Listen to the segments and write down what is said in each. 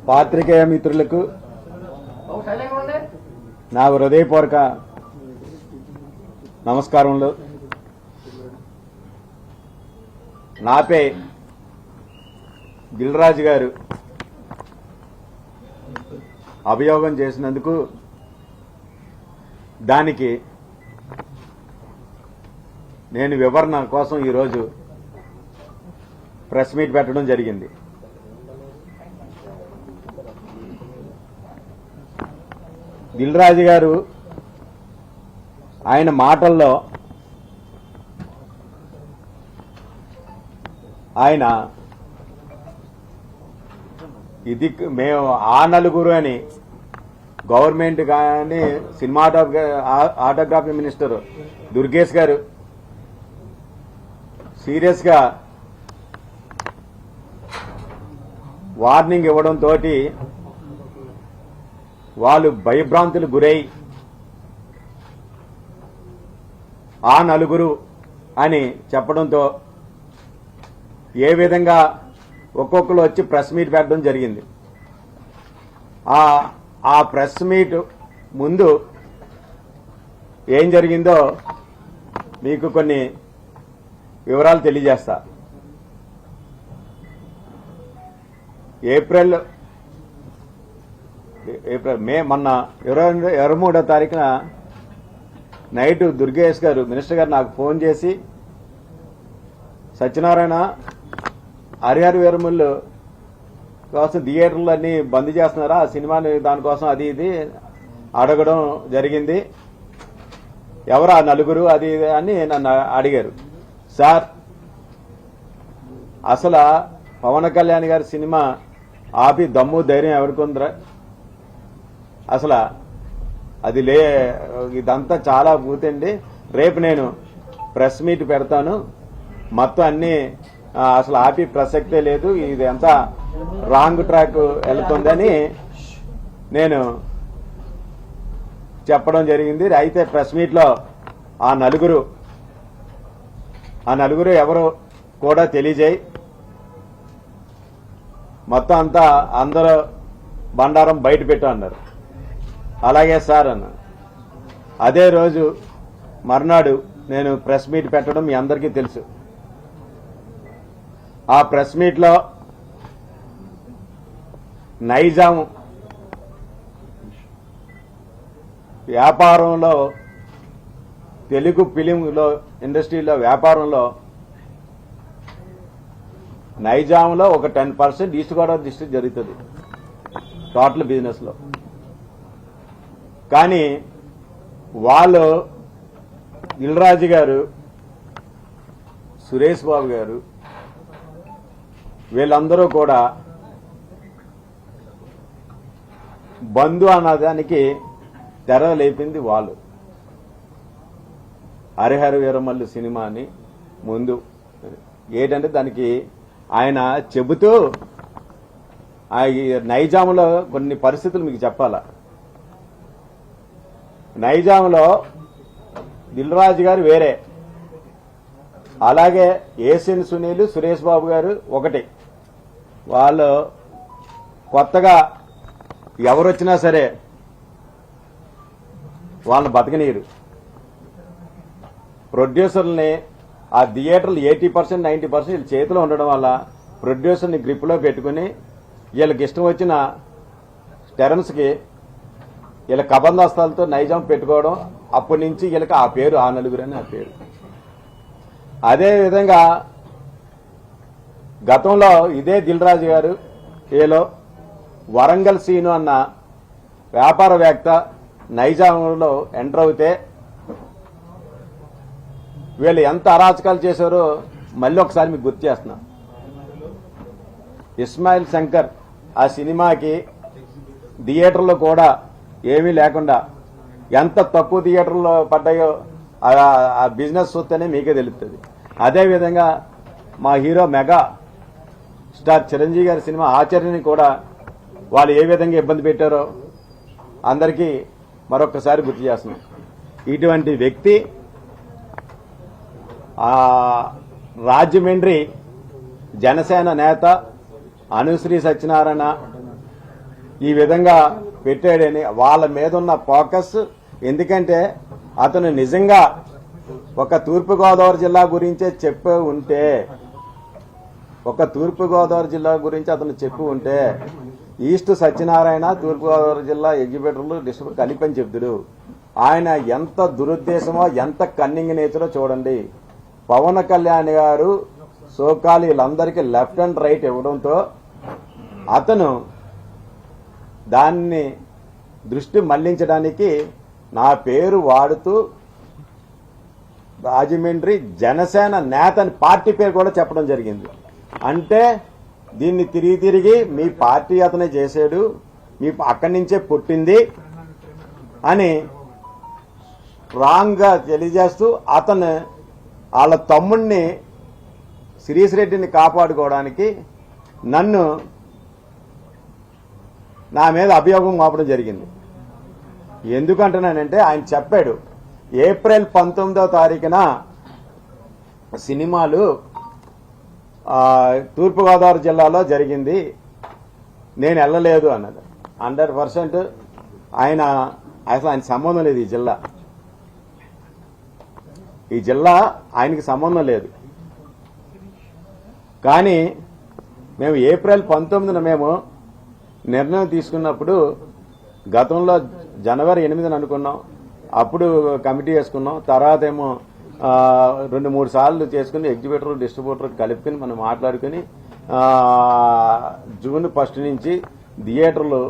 పాత్రికేయ మిత్రులకు నా హృదయపూర్వక నమస్కారములు. నాపై దిల్రాజు గారు అభియోగం చేసినందుకు దానికి నేను వివరణ కోసం ఈరోజు ప్రెస్ మీట్ పెట్టడం జరిగింది. దిల్రాజు గారు ఆయన మాటల్లో ఆయన ఇది మేము ఆ నలుగురు అని గవర్నమెంట్ కానీ సినిమా ఆటోగ్రఫీ మినిస్టర్ దుర్గేష్ గారు సీరియస్ గా వార్నింగ్ ఇవ్వడంతో వాళ్ళు భయభ్రాంతులు గురై ఆ నలుగురు అని చెప్పడంతో ఏ విధంగా ఒక్కొక్కరు వచ్చి ప్రెస్ మీట్ పెట్టడం జరిగింది. ఆ ప్రెస్ మీట్ ముందు ఏం జరిగిందో మీకు కొన్ని వివరాలు తెలియజేస్తా. మే మొన్న 23వ తారీఖున నైట్ దుర్గేష్ గారు మినిస్టర్ గారు నాకు ఫోన్ చేసి సత్యనారాయణ హరిహర వీరమల్లు కోసం థియేటర్లు అన్ని బంద్ చేస్తున్నారా, ఆ సినిమాని దానికోసం అది ఇది అడగడం జరిగింది. ఎవరు ఆ నలుగురు అది ఇది అని నన్ను అడిగారు. సార్, అసలు పవన్ కళ్యాణ్ గారి సినిమా ఆపి దమ్ము ధైర్యం ఎవరికొందరా? అసలు అది ఇదంతా చాలా పూర్తండి. రేపు నేను ప్రెస్ మీట్ పెడతాను, మొత్తం అన్ని అసలు ఆపి ప్రసక్తే లేదు, ఇదంతా రాంగ్ ట్రాక్ వెళ్తుందని నేను చెప్పడం జరిగింది. అయితే ప్రెస్ మీట్ లో ఆ నలుగురు ఎవరు కూడా తెలియజేయి, మొత్తం అంతా అందరూ బండారం బయట పెట్టు అన్నారు. అలాగే సార్ అన్న. అదే రోజు మర్నాడు నేను ప్రెస్ మీట్ పెట్టడం మీ అందరికీ తెలుసు. ఆ ప్రెస్ మీట్ లో నైజాం వ్యాపారంలో, తెలుగు ఫిలింలో ఇండస్ట్రీలో వ్యాపారంలో నైజాంలో ఒక 10% ఈస్ట్ గోదావరి డిస్ట్రిక్ట్ జరుగుతుంది టోటల్ బిజినెస్ లో. కానీ వాళ్ళు దిల్రాజు గారు, సురేష్ బాబు గారు వీళ్ళందరూ కూడా బంధు అన్నదానికి తెర లేపింది వాళ్ళు. హరిహర వీరమల్లు సినిమాని ముందు ఏంటంటే దానికి ఆయన చెబుతూ నైజాంలో కొన్ని పరిస్థితులు మీకు చెప్పాలా. నైజాంలో దిల్రాజు గారు వేరే, అలాగే ఏసియన్ సునీల్, సురేష్ బాబు గారు ఒకటి. వాళ్ళు కొత్తగా ఎవరొచ్చినా సరే వాళ్ళని బతకనీరు. ప్రొడ్యూసర్ని ఆ థియేటర్లు 80% 90% వీళ్ళ చేతిలో ఉండడం వల్ల ప్రొడ్యూసర్ని గ్రిప్లో పెట్టుకుని వీళ్ళకి ఇష్టం వచ్చిన టెరమ్స్కి వీళ్ళ కబందాస్తాలతో నైజాం పెట్టుకోవడం. అప్పటి నుంచి వీళ్ళకి ఆ పేరు, ఆ నలుగురు అని ఆ పేరు. అదేవిధంగా గతంలో ఇదే దిల్రాజు గారు ఏలో వరంగల్ సీను అన్న వ్యాపారవేత్త నైజాంలో ఎంటర్ అవుతే వీళ్ళు ఎంత అరాచకాలు చేశారో మళ్ళీ ఒకసారి మీకు గుర్తు చేస్తున్నా. ఇస్మాయిల్ శంకర్ ఆ సినిమాకి థియేటర్లో కూడా ఏమీ లేకుండా ఎంత తక్కువ థియేటర్లో పడ్డాయో ఆ బిజినెస్ చూస్తేనే మీకే తెలుస్తుంది. అదేవిధంగా మా హీరో మెగా స్టార్ చిరంజీవి గారి సినిమా ఆచరణని కూడా వాళ్ళు ఏ విధంగా ఇబ్బంది పెట్టారో అందరికీ మరొకసారి గుర్తు చేస్తున్నాం. ఇటువంటి వ్యక్తి రాజమండ్రి జనసేన నేత అనుశ్రీ సత్యనారాయణ ఈ విధంగా పెట్టాడని వాళ్ళ మీద ఉన్న ఫోకస్. ఎందుకంటే అతను నిజంగా ఒక తూర్పుగోదావరి జిల్లా గురించే చెప్పి ఉంటే, అతను చెప్పి ఉంటే ఈస్ట్ సత్యనారాయణ తూర్పుగోదావరి జిల్లా ఎగ్జిక్యూటివ్లు డిస్ట్రిక్ట్ కలిపని చెప్తుడు. ఆయన ఎంత దురుద్దేశమో, ఎంత కన్నింగ్ నేచరో చూడండి. పవన్ కళ్యాణ్ గారు సోకాలు వీళ్ళందరికీ లెఫ్ట్ అండ్ రైట్ ఇవ్వడంతో అతను దాన్ని దృష్టి మళ్లించడానికి నా పేరు వాడుతూ రాజమండ్రి జనసేన నేత అని పార్టీ పేరు కూడా చెప్పడం జరిగింది. అంటే దీన్ని తిరిగి మీ పార్టీ అతనే చేశాడు, మీ అక్కడి నుంచే పుట్టింది అని రాంగ్ గా తెలియజేస్తూ అతను వాళ్ళ తమ్ముడిని శిరీష్ రెడ్డిని కాపాడుకోవడానికి నన్ను నా మీద అభియోగం మోపడం జరిగింది. ఎందుకంటున్నానంటే ఆయన చెప్పాడు ఏప్రిల్ 19వ తారీఖున సినిమాలు తూర్పుగోదావరి జిల్లాలో జరిగింది, నేను వెళ్ళలేదు అన్నది. 100% ఆయన సంబంధం లేదు. ఈ జిల్లా ఆయనకి సంబంధం లేదు. కానీ మేము ఏప్రిల్ 19న మేము నిర్ణయం తీసుకున్నప్పుడు గతంలో జనవరి 8న అనుకున్నాం. అప్పుడు కమిటీ వేసుకున్నాం. తర్వాత ఏమో 2-3 సార్లు చేసుకుని ఎగ్జిక్యూటివ్ డిస్ట్రిబ్యూటర్ కలుపుకుని మనం మాట్లాడుకుని జూన్ 1 నుంచి థియేటర్లు,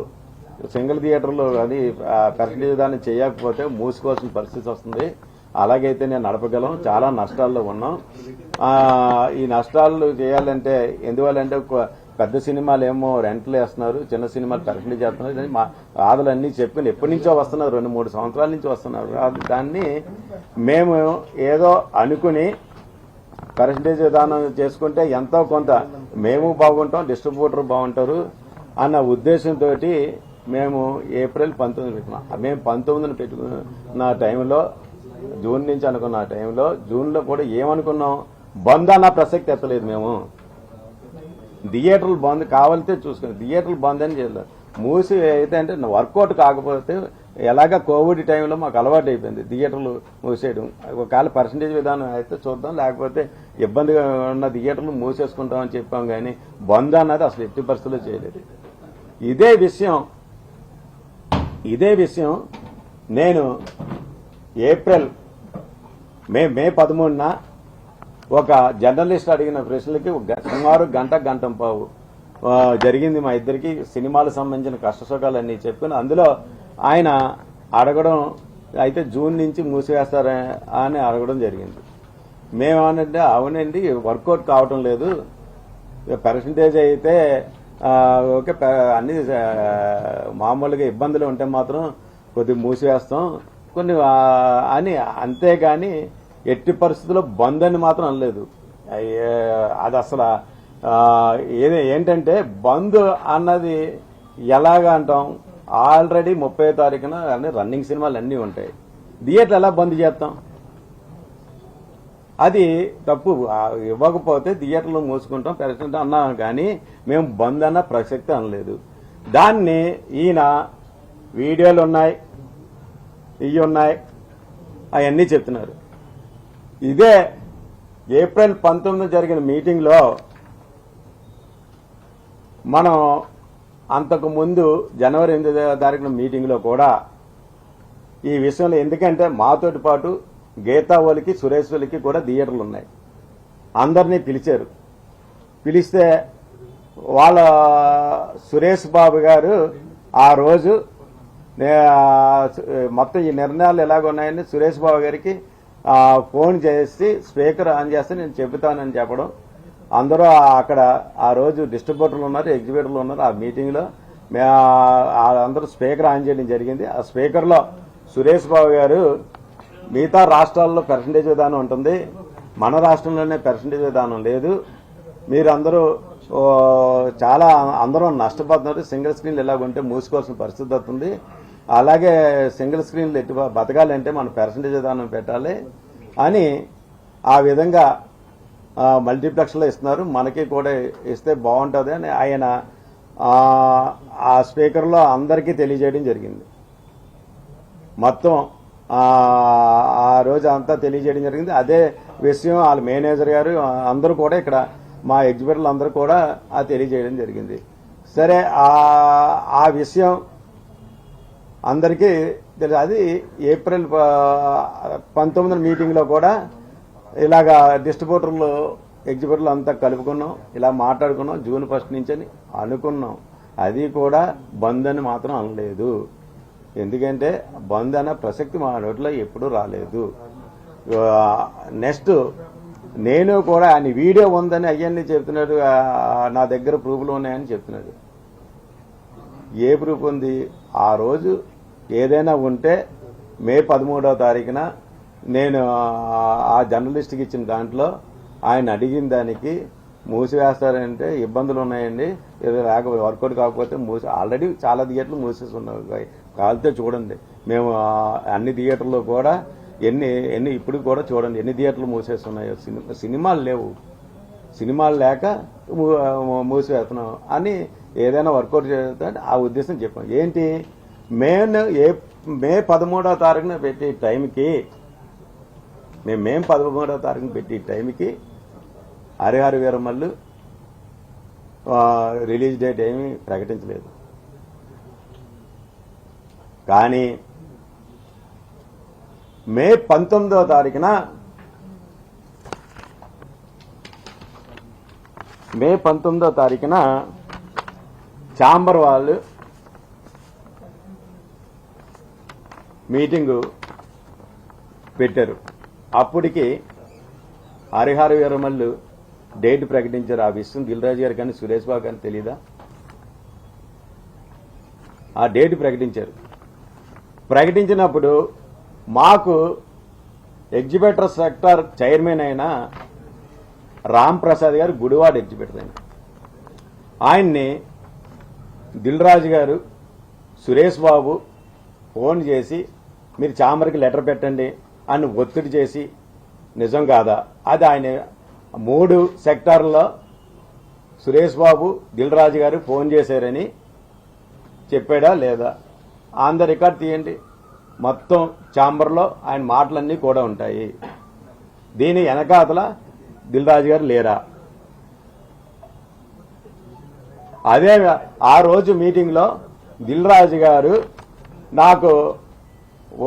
సింగిల్ థియేటర్లు అది పర్సంటేజ్ దాన్ని చేయకపోతే మూసుకోవాల్సిన పరిస్థితి వస్తుంది. అలాగైతే నేను నడపగలం. చాలా నష్టాల్లో ఉన్నాం. ఈ నష్టాలు చేయాలంటే ఎందువల్లంటే పెద్ద సినిమాలు ఏమో రెంట్లు వేస్తున్నారు, చిన్న సినిమాలు పర్సంటేజ్ చేస్తున్నారు. మా బాధలన్నీ చెప్పుకుని ఎప్పటి నుంచో వస్తున్నారు, 2-3 సంవత్సరాల నుంచి వస్తున్నారు. దాన్ని మేము ఏదో అనుకుని పర్సంటేజ్ విధానం చేసుకుంటే ఎంతో కొంత మేము బాగుంటాం, డిస్ట్రిబ్యూటర్ బాగుంటారు అన్న ఉద్దేశంతో మేము ఏప్రిల్ 19 పెట్టుకున్నాం. మేము 19న పెట్టుకున్న టైంలో, జూన్ నుంచి అనుకున్న టైంలో, జూన్లో కూడా ఏమనుకున్నాం, బంద్ అన్న ప్రసక్తి ఎత్తలేదు. మేము థియేటర్లు బంద్ కావాలితే చూసుకుని థియేటర్లు బంద్ అని చేయలేదు. మూసి అయితే అంటే వర్కౌట్ కాకపోతే ఎలాగా కోవిడ్ టైంలో మాకు అలవాటు అయిపోయింది థియేటర్లు మూసేయడం. ఒకవేళ పర్సంటేజ్ విధానం అయితే చూద్దాం, లేకపోతే ఇబ్బందిగా ఉన్న థియేటర్లు మూసేసుకుంటామని చెప్పాం. కానీ బంద్ అన్నది అసలు ఎట్టి పరిస్థితుల్లో చేయలేదు. ఇదే విషయం నేను ఏప్రిల్ మే 13న ఒక జర్నలిస్ట్ అడిగిన ప్రశ్నలకి సుమారు గంట పావు జరిగింది. మా ఇద్దరికి సినిమాలకు సంబంధించిన కష్టసుఖాలన్నీ చెప్పుకుని అందులో ఆయన అడగడం అయితే జూన్ నుంచి మూసివేస్తారా అని అడగడం జరిగింది. మేమేమనంటే అవునండి వర్కౌట్ కావటం లేదు, పర్సంటేజ్ అయితే ఓకే, అన్ని మామూలుగా ఇబ్బందులు ఉంటే మాత్రం కొద్దిగా మూసివేస్తాం కొన్ని అని, అంతేగాని ఎట్టి పరిస్థితుల్లో బంద్ అని మాత్రం అనలేదు. అది అసలు ఏంటంటే బంద్ అన్నది ఎలాగా అంటాం, ఆల్రెడీ 30వ తారీఖున అన్ని రన్నింగ్ సినిమాలు అన్నీ ఉంటాయి, థియేటర్ ఎలా బంద్ చేస్తాం? అది తప్పు. ఇవ్వకపోతే థియేటర్లో మూసుకుంటాం ప్రెసిడెంట్ అన్నాం, కానీ మేము బంద్ అన్న ప్రసక్తి అనలేదు. దాన్ని ఈయన వీడియోలు ఉన్నాయి, ఇవి ఉన్నాయి, అవన్నీ చెప్తున్నారు. ఇదే ఏప్రిల్ 19 జరిగిన మీటింగ్లో మనం అంతకు ముందు జనవరి 8వ తారీఖున మీటింగ్లో కూడా ఈ విషయంలో, ఎందుకంటే మాతోటి పాటు గీతావళికి, సురేష్ వలికి కూడా థియేటర్లు ఉన్నాయి, అందరినీ పిలిచారు. పిలిస్తే వాళ్ళ సురేష్ బాబు గారు ఆ రోజు మొత్తం ఈ నిర్ణయాలు ఎలాగున్నాయని సురేష్ బాబు గారికి ఫోన్ చేసి స్పీకర్ ఆన్ చేస్తే నేను చెబుతానని చెప్పడం, అందరూ అక్కడ ఆ రోజు డిస్ట్రిబ్యూటర్లు ఉన్నారు, ఎగ్జిక్యూటివ్లు ఉన్నారు. ఆ మీటింగ్లో అందరూ స్పీకర్ ఆన్ చేయడం జరిగింది. ఆ స్పీకర్లో సురేష్ బాబు గారు మిగతా రాష్ట్రాల్లో పర్సంటేజ్ విధానం ఉంటుంది, మన రాష్ట్రంలోనే పర్సంటేజ్ విధానం లేదు, మీరందరూ చాలా అందరూ నష్టపోతున్నారు, సింగిల్ స్క్రీన్లు ఎలాగుంటే మూసుకోవాల్సిన పరిస్థితి వస్తుంది, అలాగే సింగిల్ స్క్రీన్లు ఎట్టి బతకాలంటే మనం పర్సంటేజ్ విధానం పెట్టాలి అని ఆ విధంగా మల్టీప్లెక్స్లో ఇస్తున్నారు, మనకి కూడా ఇస్తే బాగుంటుంది అని ఆయన ఆ స్పీకర్లో అందరికీ తెలియజేయడం జరిగింది. మొత్తం ఆ రోజు అంతా తెలియజేయడం జరిగింది. అదే విషయం వాళ్ళ మేనేజర్ గారు అందరూ కూడా ఇక్కడ మా ఎగ్జిబిటర్లు అందరూ కూడా తెలియజేయడం జరిగింది. సరే, ఆ విషయం అందరికీ తెలుసు. అది ఏప్రిల్ 19 మీటింగ్లో కూడా ఇలాగా డిస్ట్రిబ్యూటర్లు ఎగ్జిబిటర్లు అంతా కలుపుకున్నాం, ఇలా మాట్లాడుకున్నాం జూన్ 1 నుంచి అని అనుకున్నాం. అది కూడా బంద్ అని మాత్రం అనలేదు. ఎందుకంటే బంద్ అనే ప్రసక్తి మా నోట్లో ఎప్పుడూ రాలేదు. నెక్స్ట్ నేను కూడా ఆయన వీడియో ఉందని అవన్నీ చెప్తున్నాడు, నా దగ్గర ప్రూఫ్లు ఉన్నాయని చెప్తున్నాడు. ఏ ప్రూఫ్ ఉంది? ఆ రోజు ఏదైనా ఉంటే మే 13వ తారీఖున నేను ఆ జర్నలిస్ట్కి ఇచ్చిన దాంట్లో ఆయన అడిగిన దానికి మూసివేస్తారంటే ఇబ్బందులు ఉన్నాయండి, వర్కౌట్ కాకపోతే ఆల్రెడీ చాలా థియేటర్లు మూసేసి ఉన్నాయి. కాలితే చూడండి, మేము అన్ని థియేటర్లు కూడా ఎన్ని ఇప్పుడు కూడా చూడండి ఎన్ని థియేటర్లు మూసేస్తున్నాయో. సినిమాలు లేవు, సినిమాలు లేక మూసివేస్తున్నాం అని ఏదైనా వర్కౌట్ చేస్తే ఆ ఉద్దేశం చెప్పాం. ఏంటి మే 13వ తారీఖున పెట్టే టైంకి మే 13వ తారీఖున పెట్టే టైంకి హరిహర వీరమల్లు రిలీజ్ డేట్ ఏమీ ప్రకటించలేదు. కానీ మే 19వ తారీఖున ఛాంబర్ వాళ్ళు మీటింగు పెట్టారు. అప్పటికి హరిహర వీరమల్లు డేట్ ప్రకటించారు. ఆ విషయం దిల్ రాజు గారు కానీ సురేష్ బాబు కానీ తెలీదా? ఆ డేట్ ప్రకటించారు. ప్రకటించినప్పుడు మాకు ఎగ్జిబిటర్ సెక్టార్ చైర్మన్ అయిన రామ్ ప్రసాద్ గారు గుడివాడ ఎగ్జిబిటర్ అయిన ఆయన్ని దిల్ రాజు గారు సురేష్ బాబు ఫోన్ చేసి మీరు ఛాంబర్కి లెటర్ పెట్టండి అని ఒత్తిడి చేసి, నిజం కాదా? అది ఆయన 3 సెక్టార్లో సురేష్ బాబు దిల్ రాజు గారు ఫోన్ చేశారని చెప్పాడా లేదా? ఆన్ ద రికార్డ్ తీయండి. మొత్తం ఛాంబర్లో ఆయన మాటలన్నీ కూడా ఉంటాయి. దీని వెనకాతల దిల్ రాజు గారు లేరా? అదే ఆ రోజు మీటింగ్లో దిల్ రాజు గారు నాకు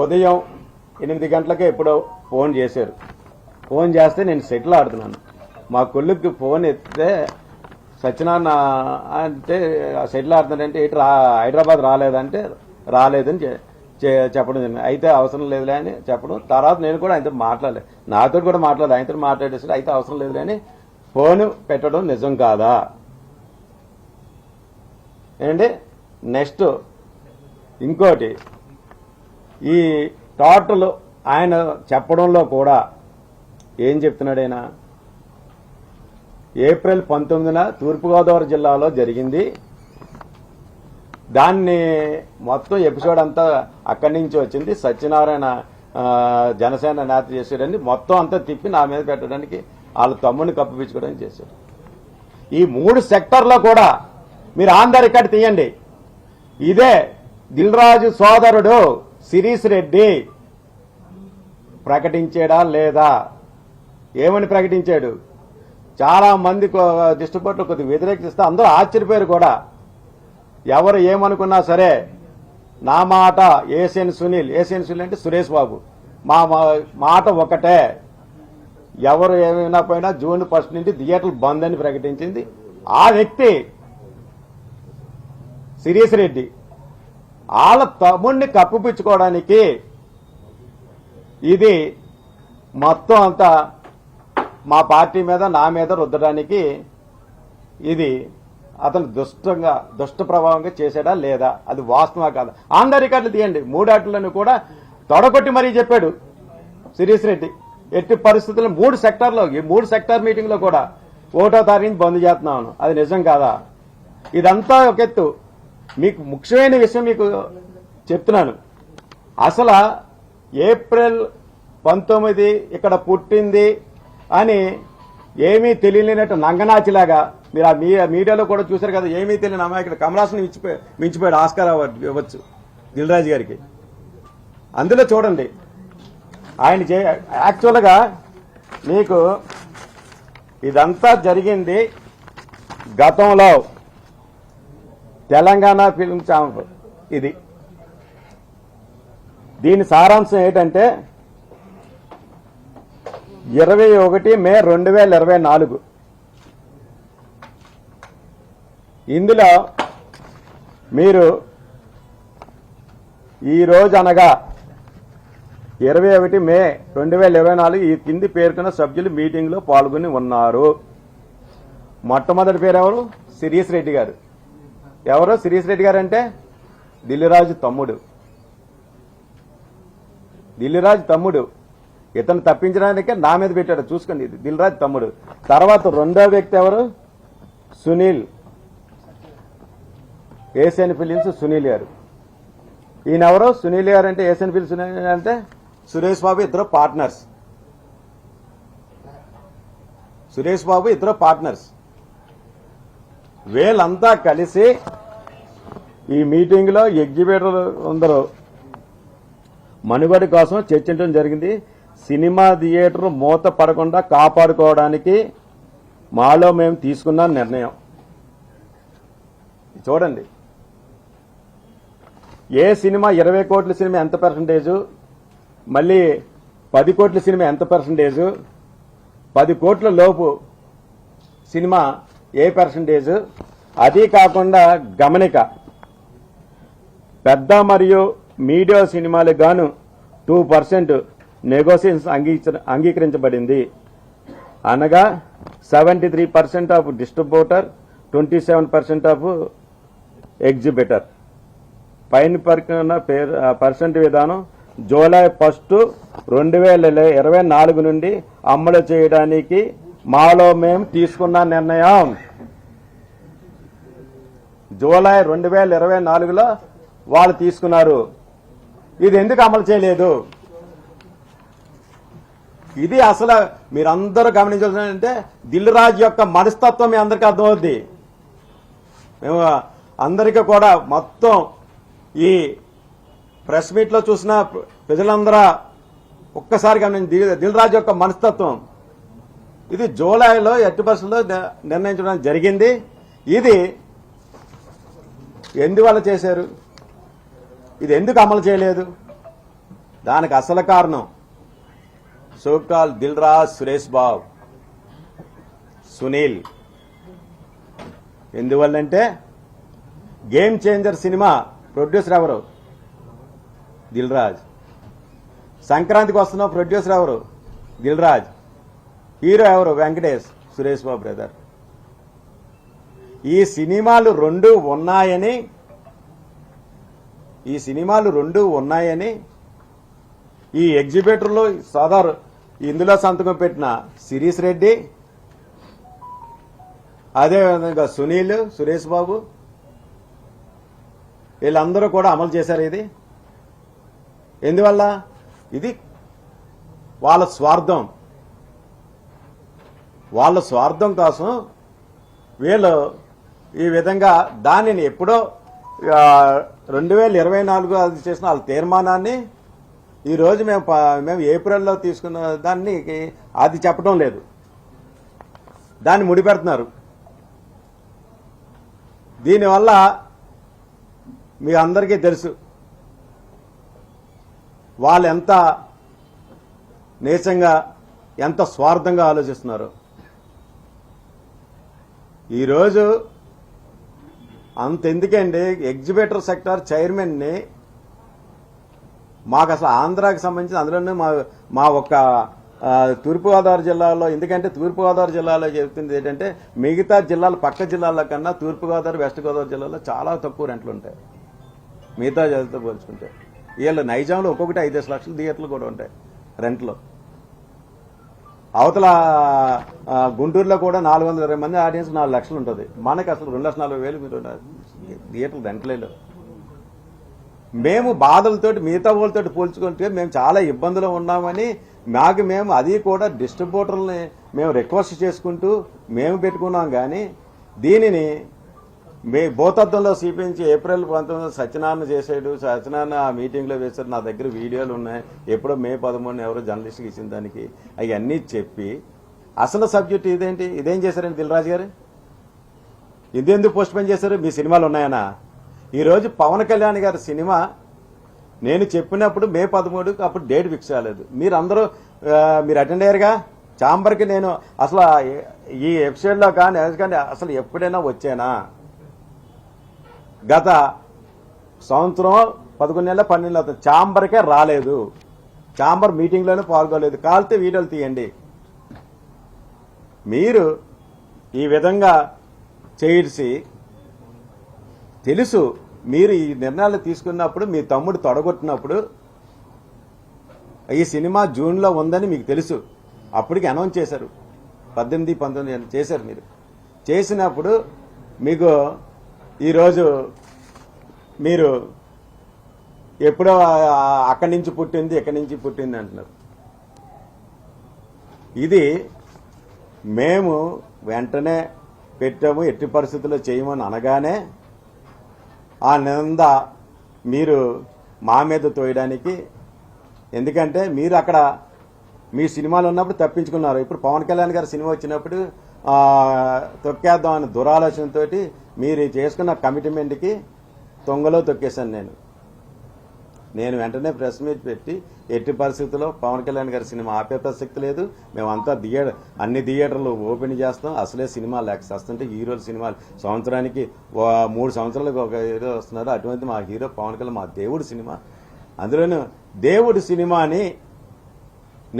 ఉదయం 8 గంటలకే ఎప్పుడో ఫోన్ చేశారు. ఫోన్ చేస్తే నేను సెటిల్ ఆడుతున్నాను. మా కొడుకు ఫోన్ ఎత్తితే సత్యనారాయణ అంటే సెటిల్ ఆడుతున్నాడంటే హైదరాబాద్ రాలేదంటే రాలేదని చెప్పడం జరిగింది. అయితే అవసరం లేదులే అని చెప్పడం. తర్వాత నేను కూడా ఆయనతో మాట్లాడలేదు, నాతో కూడా మాట్లాడలేదు, ఆయనతో మాట్లాడేసి అయితే అవసరం లేదులే అని ఫోన్ పెట్టడం నిజం కాదా? ఏంటంటే నెక్స్ట్ ఇంకోటి, ఈ టోటల్ ఆయన చెప్పడంలో కూడా ఏం చెప్తున్నాడు ఆయన? ఏప్రిల్ 19న తూర్పుగోదావరి జిల్లాలో జరిగింది. దాన్ని మొత్తం ఎపిసోడ్ అంతా అక్కడి నుంచి వచ్చింది. సత్యనారాయణ జనసేన నేత చేశాడని మొత్తం అంతా తిప్పి నా మీద పెట్టడానికి వాళ్ళ తమ్ముడిని కప్పిపించుకోవడానికి చేశాడు. ఈ 3 సెక్టర్లో కూడా మీరు ఆన్ ద రికార్డ్ తీయండి. ఇదే దిల్ రాజు సోదరుడు శిరీష్ రెడ్డి ప్రకటించాడా లేదా? ఏమని ప్రకటించాడు? చాలా మంది డిస్ట్రిబ్యూటర్లు కొద్దిగా వ్యతిరేకిస్తే అందరూ ఆశ్చర్యపోయారు కూడా. ఎవరు ఏమనుకున్నా సరే నా మాట ఏసియన్ సునీల్ అంటే సురేష్ బాబు మా మాట ఒకటే. ఎవరు ఏమైనా పోయినా జూన్ 1 నుంచి థియేటర్లు బంద్ అని ప్రకటించింది ఆ వ్యక్తి శిరీష్ రెడ్డి. వాళ్ళ తమ్ముడిని కప్పిపుచ్చుకోవడానికి ఇది మొత్తం అంతా మా పార్టీ మీద నా మీద రుద్దడానికి ఇది అతను దుష్ట ప్రభావంగా చేశాడా లేదా? అది వాస్తవా కాదా? ఆన్ ద రికార్డులు తీయండి. 3 ఆటలను కూడా తొడగొట్టి మరీ చెప్పాడు శిరీష్ రెడ్డి. ఎట్టి పరిస్థితుల్లో 3 సెక్టార్లో ఈ 3 సెక్టార్ మీటింగ్లో కూడా 1వ తారీఖు బంద్ చేస్తున్నాను. అది నిజం కాదా? ఇదంతా ఒక ఎత్తు. మీకు ముఖ్యమైన విషయం మీకు చెప్తున్నాను. అసలు ఏప్రిల్ 19 ఇక్కడ పుట్టింది అని ఏమీ తెలియలేనట్టు నంగనాచిలాగా మీరు ఆ మీడియాలో కూడా చూశారు కదా, ఏమీ తెలియని అమాయకుడు కమలాసన్ మించిపోయాడు ఆస్కార్ అవార్డు ఇవ్వచ్చు దిల్ రాజు గారికి. అందులో చూడండి ఆయన యాక్చువల్గా మీకు ఇదంతా జరిగింది గతంలో తెలంగాణ ఫిల్మ్ ఛాంబర్. ఇది దీని సారాంశం ఏంటంటే 21 మే 2024 ఇందులో మీరు ఈరోజు అనగా 21 మే 2024 ఈ కింది పేర్కొన్న సభ్యులు మీటింగ్లో పాల్గొని ఉన్నారు. మొట్టమొదటి పేరు ఎవరు? శిరీష్ రెడ్డి గారు. ఎవరు శిరీష్ రెడ్డి గారు అంటే దిల్రాజు తమ్ముడు. దిల్రాజు తమ్ముడు. ఇతను తప్పించడానికే నా మీద పెట్టాడు, చూసుకోండి. ఇది దిల్రాజు తమ్ముడు. తర్వాత రెండో వ్యక్తి ఎవరు? సునీల్, ఏషియన్ ఫిలిమ్స్ సునీల్ గారు. ఈయన ఎవరు? సునీల్ గారు అంటే ఏషియన్ ఫిలిమ్స్ సునీల్ అంటే సురేష్ బాబు ఇద్దరు పార్ట్నర్స్. సురేష్ బాబు ఇద్దరు పార్ట్నర్స్. వీళ్ళంతా కలిసి ఈ మీటింగ్ లో ఎగ్జిబిటర్ అందరూ మనుగడ కోసం చర్చించడం జరిగింది. సినిమా థియేటర్ మూత పడకుండా కాపాడుకోవడానికి మాలో మేము తీసుకున్న నిర్ణయం. చూడండి, ఏ సినిమా 20 కోట్ల సినిమా ఎంత పర్సంటేజు, మళ్ళీ 10 కోట్ల సినిమా ఎంత పర్సంటేజు, 10 కోట్ల లోపు సినిమా ఏ పర్సంటేజు, అది కాకుండా గమనిక పెద్ద మరియు మీడియా సినిమాలకు గాను 2% నెగోషియేషన్స్ అంగీకరించబడింది. అనగా 73% ఆఫ్ డిస్ట్రిబ్యూటర్, 27% ఆఫ్ ఎగ్జిబిటర్. పైన పరికరణ పర్సెంట్ విధానం జూలై 1, 2024 నుండి అమలు చేయడానికి మాలో మేము తీసుకున్న నిర్ణయం. జూలై 2024లో వాళ్ళు తీసుకున్నారు. ఇది ఎందుకు అమలు చేయలేదు? ఇది అసలు మీరందరూ గమనించాల్సిందంటే దిల్ రాజు యొక్క మనస్తత్వం మీ అందరికీ అర్థమవుద్ది. మేము అందరికీ కూడా మొత్తం ఈ ప్రెస్ మీట్లో చూసిన ప్రజలందరూ ఒక్కసారి గమనించి దిల్ రాజు యొక్క మనస్తత్వం ఇది జూలైలో 8% నిర్ణయించడం జరిగింది. ఇది ఎందువల్ల చేశారు? ఇది ఎందుకు అమలు చేయలేదు? దానికి అసలు కారణం సోకాల్ దిల్ రాజ్, సురేష్ బాబు, సునీల్. ఎందువల్లంటే గేమ్ చేంజర్ సినిమా ప్రొడ్యూసర్ ఎవరు? దిల్ రాజ్. సంక్రాంతికి వస్తున్న ప్రొడ్యూసర్ ఎవరు? దిల్ రాజ్. హీరో ఎవరు? వెంకటేష్, సురేష్ బాబు బ్రదర్. ఈ సినిమాలు రెండు ఉన్నాయని ఈ ఎగ్జిబిటర్లో సోదరు ఇందులో సంతకం పెట్టిన శిరీష్ రెడ్డి, అదేవిధంగా సునీల్, సురేష్ బాబు వీళ్ళందరూ కూడా అమలు చేశారు. ఇది ఎందువల్ల? ఇది వాళ్ళ స్వార్థం కోసం వీళ్ళు ఈ విధంగా దానిని ఎప్పుడో 2024 అది చేసిన వాళ్ళ తీర్మానాన్ని ఈరోజు మేము ఏప్రిల్లో తీసుకున్న దాన్ని అది చెప్పడం లేదు, దాన్ని ముడిపెడుతున్నారు. దీనివల్ల మీ అందరికీ తెలుసు వాళ్ళు ఎంత నీచంగా, ఎంత స్వార్థంగా ఆలోచిస్తున్నారు. ఈరోజు అంతెందుకండి, ఎగ్జిబిటర్ సెక్టార్ చైర్మన్ని మాకు అసలు ఆంధ్రాకి సంబంధించి అందులోనే మా ఒక్క తూర్పుగోదావరి జిల్లాలో, ఎందుకంటే తూర్పుగోదావరి జిల్లాలో చెప్తుంది ఏంటంటే మిగతా జిల్లాల పక్క జిల్లాల కన్నా తూర్పుగోదావరి, వెస్ట్ గోదావరి జిల్లాలో చాలా తక్కువ రెంట్లు ఉంటాయి మిగతా జిల్లాతో పోల్చుకుంటే. వీళ్ళు నైజాంలో ఒక్కొక్కటి 5 లక్షల థియేటర్లు కూడా ఉంటాయి రెంట్లో. అవతల గుంటూరులో కూడా 420 మంది ఆడియన్స్ 4 లక్షలు ఉంటుంది. మనకి అసలు 2,40,000 మీరు థియేటర్లు రెంట్లేదు. మేము బాధలతోటి మిగతా వాళ్ళతో పోల్చుకుంటే మేము చాలా ఇబ్బందులు ఉన్నామని మేము అది కూడా డిస్ట్రిబ్యూటర్లని మేము రిక్వెస్ట్ చేసుకుంటూ మేము పెట్టుకున్నాం. కానీ దీనిని భూతత్వంలో చూపించి ఏప్రిల్ 19 సత్యనారాయణ చేసాడు. సత్యనారాయణ ఆ మీటింగ్లో వేశారు. నా దగ్గర వీడియోలు ఉన్నాయి. ఎప్పుడో మే 13 ఎవరో జర్నలిస్ట్కి ఇచ్చిన దానికి అవన్నీ చెప్పి అసలు సబ్జెక్ట్ ఇదేంటి, ఇదేం చేశారండి దిల్రాజు గారు? ఇదెందుకు పోస్ట్ పోన్ చేశారు? మీ సినిమాలు ఉన్నాయనా? ఈరోజు పవన్ కళ్యాణ్ గారి సినిమా నేను చెప్పినప్పుడు మే 13 అప్పుడు డేట్ ఫిక్స్ కాలేదు. మీరు అటెండ్ అయ్యారుగా ఛాంబర్కి. నేను అసలు ఈ ఎపిసోడ్లో కానీ అసలు ఎప్పుడైనా వచ్చానా? గత సంవత్సరం 11 నెలల 12 నెలల అవుతుంది ఛాంబర్కే రాలేదు. ఛాంబర్ మీటింగ్లోనే పాల్గొలేదు. కాలితే వీడియోలు తీయండి. మీరు ఈ విధంగా చేసి తెలుసు, మీరు ఈ నిర్ణయాలు తీసుకున్నప్పుడు మీ తమ్ముడు తొడగొట్టినప్పుడు ఈ సినిమా జూన్లో ఉందని మీకు తెలుసు. అప్పటికి అనౌన్స్ చేశారు. 18, 19 చేశారు. మీరు చేసినప్పుడు మీకు ఈరోజు మీరు ఎప్పుడో అక్కడి నుంచి పుట్టింది ఇక్కడి నుంచి పుట్టింది అంటున్నారు. ఇది మేము వెంటనే పెట్టాము, ఎట్టి పరిస్థితుల్లో చేయమని అనగానే ఆ నింద మీరు మా మీద తోయడానికి, ఎందుకంటే మీరు అక్కడ మీ సినిమాలు ఉన్నప్పుడు తప్పించుకున్నారు. ఇప్పుడు పవన్ కళ్యాణ్ గారి సినిమా వచ్చినప్పుడు తొక్కేద్దాం అనే దురాలోచనతో మీరు చేసుకున్న కమిట్మెంట్కి తొంగలో తొక్కేశాను. నేను వెంటనే ప్రెస్ మీట్ పెట్టి ఎట్టి పరిస్థితుల్లో పవన్ కళ్యాణ్ గారి సినిమా ఆపే ప్రసక్తి లేదు, మేమంతా అన్ని థియేటర్లు ఓపెన్ చేస్తాం, అసలే సినిమా లేక వస్తుంటే హీరోల సినిమాలు సంవత్సరానికి 3 సంవత్సరాలకు ఒక హీరో వస్తున్నారు. అటువంటి మా హీరో పవన్ కళ్యాణ్ మా దేవుడి సినిమా. అందులోనూ దేవుడి సినిమాని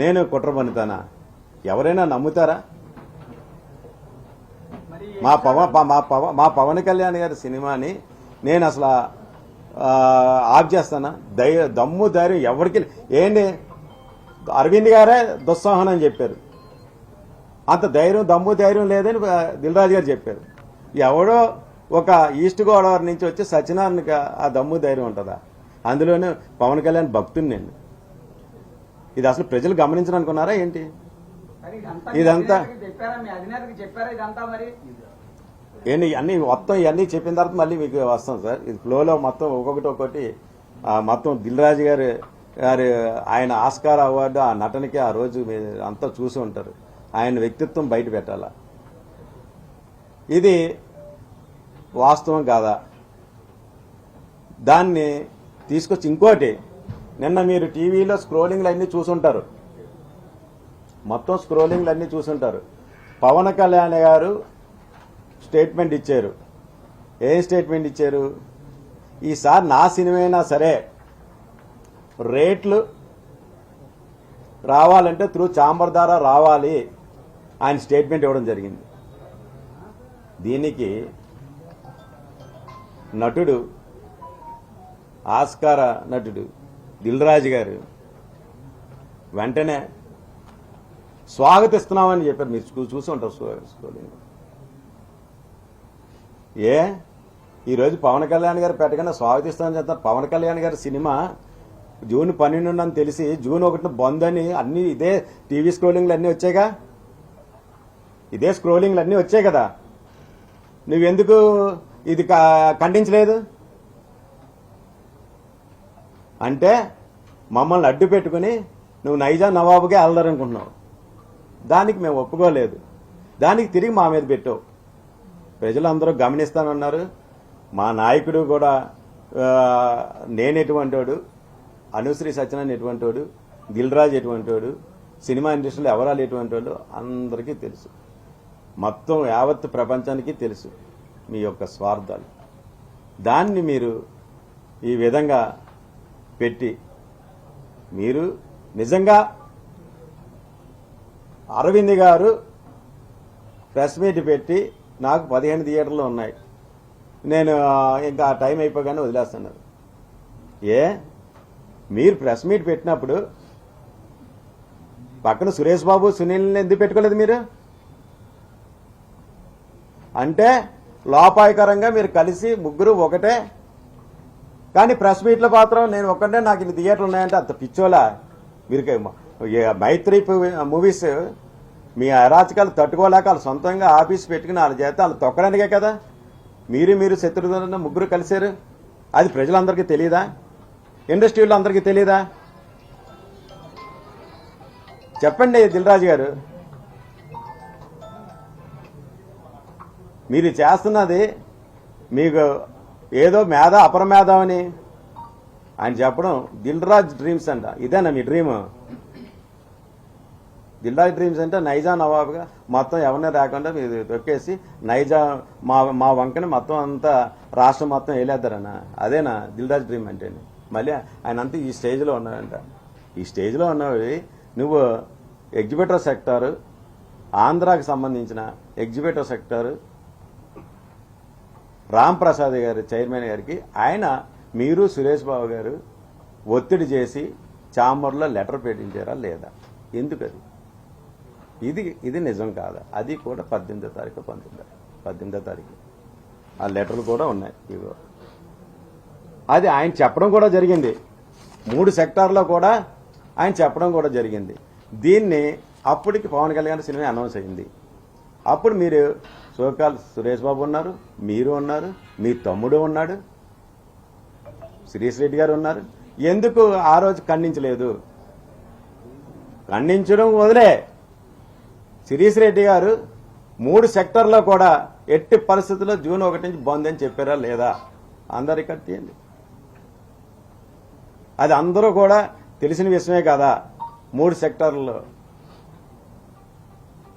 నేను కుట్ర పన్నుతానా? ఎవరైనా నమ్ముతారా? మా పవన్ కళ్యాణ్ గారి సినిమాని నేను అసలు ఆఫ్ చేస్తానా? దమ్ము ధైర్యం ఎవరికి ఏంటి? అరవింద్ గారే దుస్సాహనం చెప్పారు. అంత దమ్ము ధైర్యం లేదని దిల్రాజు గారు చెప్పారు. ఎవడో ఒక ఈస్ట్ గోదావరి నుంచి వచ్చి సత్యనారాయణకి ఆ దమ్ము ధైర్యం ఉంటుందా? అందులోనే పవన్ కళ్యాణ్ భక్తుని నేను. ఇది అసలు ప్రజలు గమనించనుకున్నారా ఏంటి? ఇదంతా ఏంటి అన్ని మొత్తం ఇవన్నీ చెప్పిన తర్వాత మళ్ళీ మీకు వస్తాం సార్. ఇది ఫ్లోలో మొత్తం ఒక్కొక్కటి మొత్తం దిల్రాజు గారు ఆయన ఆస్కార్ అవార్డు ఆ నటనకి ఆ రోజు అంతా చూసి ఉంటారు. ఆయన వ్యక్తిత్వం బయట పెట్టాలా? ఇది వాస్తవం కాదా? దాన్ని తీసుకొచ్చి ఇంకోటి, నిన్న మీరు టీవీలో స్క్రోలింగ్లు అన్నీ చూసుంటారు. మొత్తం స్క్రోలింగ్లు అన్నీ చూసుంటారు. పవన్ కళ్యాణ్ గారు స్టేట్మెంట్ ఇచ్చారు. ఏం స్టేట్మెంట్ ఇచ్చారు? ఈసారి నా సినిమా అయినా సరే రేట్లు రావాలంటే త్రూ ఛాంబర్ ద్వారా రావాలి ఆయన స్టేట్మెంట్ ఇవ్వడం జరిగింది. దీనికి నటుడు, ఆస్కార నటుడు దిల్రాజు గారు వెంటనే స్వాగతిస్తున్నామని చెప్పారు. మీరు చూసి ఉంటారు స్క్రోలింగ్. ఈరోజు పవన్ కళ్యాణ్ గారు పెట్టగానే స్వాగతిస్తామని చెప్తారు. పవన్ కళ్యాణ్ గారి సినిమా జూన్ 12 అని తెలిసి జూన్ 1 బంద్ అని అన్ని ఇదే టీవీ స్క్రోలింగ్లు అన్నీ వచ్చాయిగా. ఇదే స్క్రోలింగ్లు అన్నీ వచ్చాయి కదా. నువ్వెందుకు ఇది ఖండించలేదు? అంటే మమ్మల్ని అడ్డు పెట్టుకుని నువ్వు నైజా నవాబుగా వెళ్ళారనుకుంటున్నావు. దానికి మేము ఒప్పుకోలేదు. దానికి తిరిగి మా మీద పెట్టావు. ప్రజలందరూ గమనిస్తానన్నారు. మా నాయకుడు కూడా నేను ఎటువంటి వాడు, అనుశ్రీ సత్యనారాయణ ఎటువంటి వాడు, దిల్రాజు ఎటువంటి వాడు, సినిమా ఇండస్ట్రీలో ఎవరాలు ఎటువంటి వాడు అందరికీ తెలుసు. మొత్తం యావత్ ప్రపంచానికి తెలుసు మీ యొక్క స్వార్థాలు. దాన్ని మీరు ఈ విధంగా పెట్టి మీరు నిజంగా అరవింద్ గారు ప్రెస్ మీట్ పెట్టి నాకు 15 థియేటర్లు ఉన్నాయి, నేను ఇంకా ఆ టైం అయిపోగానే వదిలేస్తున్నారు. మీరు ప్రెస్ మీట్ పెట్టినప్పుడు పక్కన సురేష్ బాబు, సునీల్ని ఎందుకు పెట్టుకోలేదు మీరు? అంటే లోపాయకరంగా మీరు కలిసి ముగ్గురు ఒకటే. కానీ ప్రెస్ మీట్లో మాత్రం నేను ఒక్కటే నాకు ఇన్ని థియేటర్లు ఉన్నాయంటే అంత పిచ్చోలా మీరు. మైత్రి మూవీస్ మీ అరాచకాలు తట్టుకోలేక వాళ్ళు సొంతంగా ఆఫీస్ పెట్టుకుని వాళ్ళ చేత వాళ్ళు తొక్కడానికే కదా మీరు శత్రుఘ్న ముగ్గురు కలిశారు. అది ప్రజలందరికీ తెలియదా? ఇండస్ట్రీలో అందరికీ తెలియదా? చెప్పండి దిల్రాజు గారు. మీరు చేస్తున్నది మీకు ఏదో అపరమేధావని ఆయన చెప్పడం దిల్రాజ్ డ్రీమ్స్ అంట. ఇదేనా మీ డ్రీమ్? దిల్రాజ్ డ్రీమ్స్ అంటే నైజా నవాబ్గా మొత్తం ఎవరిని రాకుండా మీరు తొక్కేసి నైజా మా వంకని మొత్తం అంతా రాష్ట్రం మొత్తం వేలేద్దారన్న. అదేనా దిల్రాజ్ డ్రీమ్ అంటే? మళ్ళీ ఆయన అంతా ఈ స్టేజ్లో ఉన్నాడంట. ఈ స్టేజ్లో ఉన్నవి నువ్వు ఎగ్జిబిటర్ సెక్టారు, ఆంధ్రాకి సంబంధించిన ఎగ్జిబిటర్ సెక్టారు రామ్ ప్రసాద్ గారు చైర్మన్ గారికి మీరు సురేష్ బాబు గారు ఒత్తిడి చేసి ఛాంబర్లో లెటర్ పెట్టించారా లేదా? ఎందుకది? ఇది నిజం కాదా? అది కూడా 18వ తారీఖు 18వ తారీఖు ఆ లెటర్లు కూడా ఉన్నాయి. ఇగో అది ఆయన చెప్పడం కూడా జరిగింది. 3 సెక్టార్లో కూడా ఆయన చెప్పడం కూడా జరిగింది. దీన్ని అప్పటికి పవన్ కళ్యాణ్ సినిమా అనౌన్స్ అయింది. అప్పుడు మీరు సోకాల్ సురేష్ బాబు ఉన్నారు, మీరు ఉన్నారు, మీ తమ్ముడు ఉన్నాడు, శిరీష్ రెడ్డి గారు ఉన్నారు. ఎందుకు ఆ రోజు ఖండించలేదు? ఖండించడం వదిలే, శిరీష్ రెడ్డి గారు 3 సెక్టార్లో కూడా ఎట్టి పరిస్థితుల్లో జూన్ 1 నుంచి బంద్ అని చెప్పారా లేదా? అందరు రికార్డ్ తీయండి. అది అందరూ కూడా తెలిసిన విషయమే కదా. 3 సెక్టార్లలో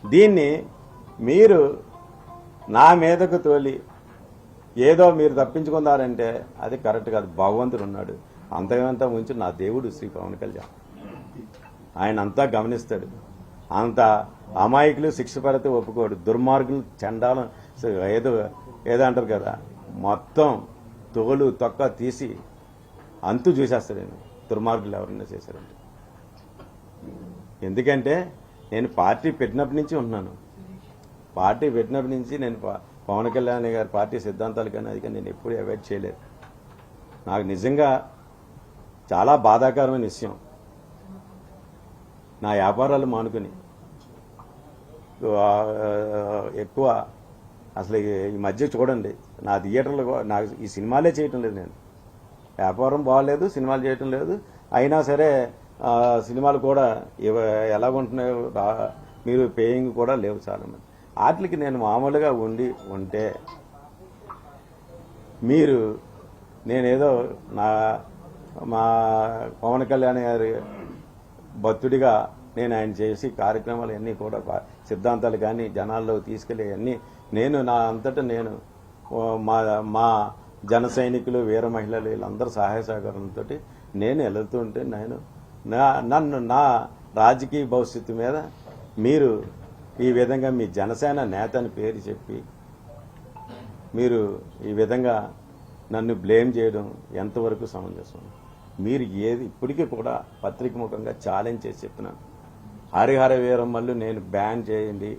దీన్ని మీరు నా మీదకు తోలి ఏదో మీరు తప్పించుకున్నారంటే అది కరెక్ట్ కాదు. భగవంతుడు ఉన్నాడు, అంతకంతా ఉంచి నా దేవుడు శ్రీ పవన్ కళ్యాణ్. ఆయన అంతా గమనిస్తాడు. అంత అమాయకులు శిక్ష పడితే ఒప్పుకోడు, దుర్మార్గులు చండాలం ఏదో అంటారు కదా, మొత్తం తోలు తొక్క తీసి అంతు చూసేస్తాడు దుర్మార్గులు ఎవరైనా చేశారంటే. ఎందుకంటే నేను పార్టీ పెట్టినప్పటి నుంచి ఉంటున్నాను. పార్టీ పెట్టినప్పటి నుంచి నేను పవన్ కళ్యాణ్ గారి పార్టీ సిద్ధాంతాలు కానీ అది కానీ నేను ఎప్పుడూ అవాయిడ్ చేయలేదు. నాకు నిజంగా చాలా బాధాకరమైన విషయం, నా వ్యాపారాలు మానుకుని ఎక్కువ అసలు ఈ మధ్య చూడండి నా థియేటర్లు నాకు ఈ సినిమాలే చేయటం లేదు. నేను వ్యాపారం బాగాలేదు, సినిమాలు చేయటం లేదు. అయినా సరే సినిమాలు కూడా ఎలాగుంటున్నాయో మీరు పేయింగ్ కూడా లేవు చాలామంది. వాటికి నేను మామూలుగా ఉంటే మీరు నేనేదో మా పవన్ కళ్యాణ్ గారి భక్తుడిగా నేను ఆయన చేసి కార్యక్రమాలు అన్నీ కూడా సిద్ధాంతాలు కానీ జనాల్లో తీసుకెళ్ళి అన్నీ నేను నా అంతటా నేను మా జన సైనికులు వీర మహిళలు వీళ్ళందరూ సహాయ సహకారంతో నేను వెళుతుంటే నన్ను నా రాజకీయ భవిష్యత్తు మీద మీరు ఈ విధంగా మీ జనసేన నేత అని పేరు చెప్పి మీరు ఈ విధంగా నన్ను బ్లేమ్ చేయడం ఎంతవరకు సమంజసం? మీరు ఇప్పటికీ కూడా పత్రిక ముఖంగా ఛాలెంజ్ చేసి చెప్తున్నాను, హరిహర వీరమ్మలు నేను బ్యాన్ చేయండి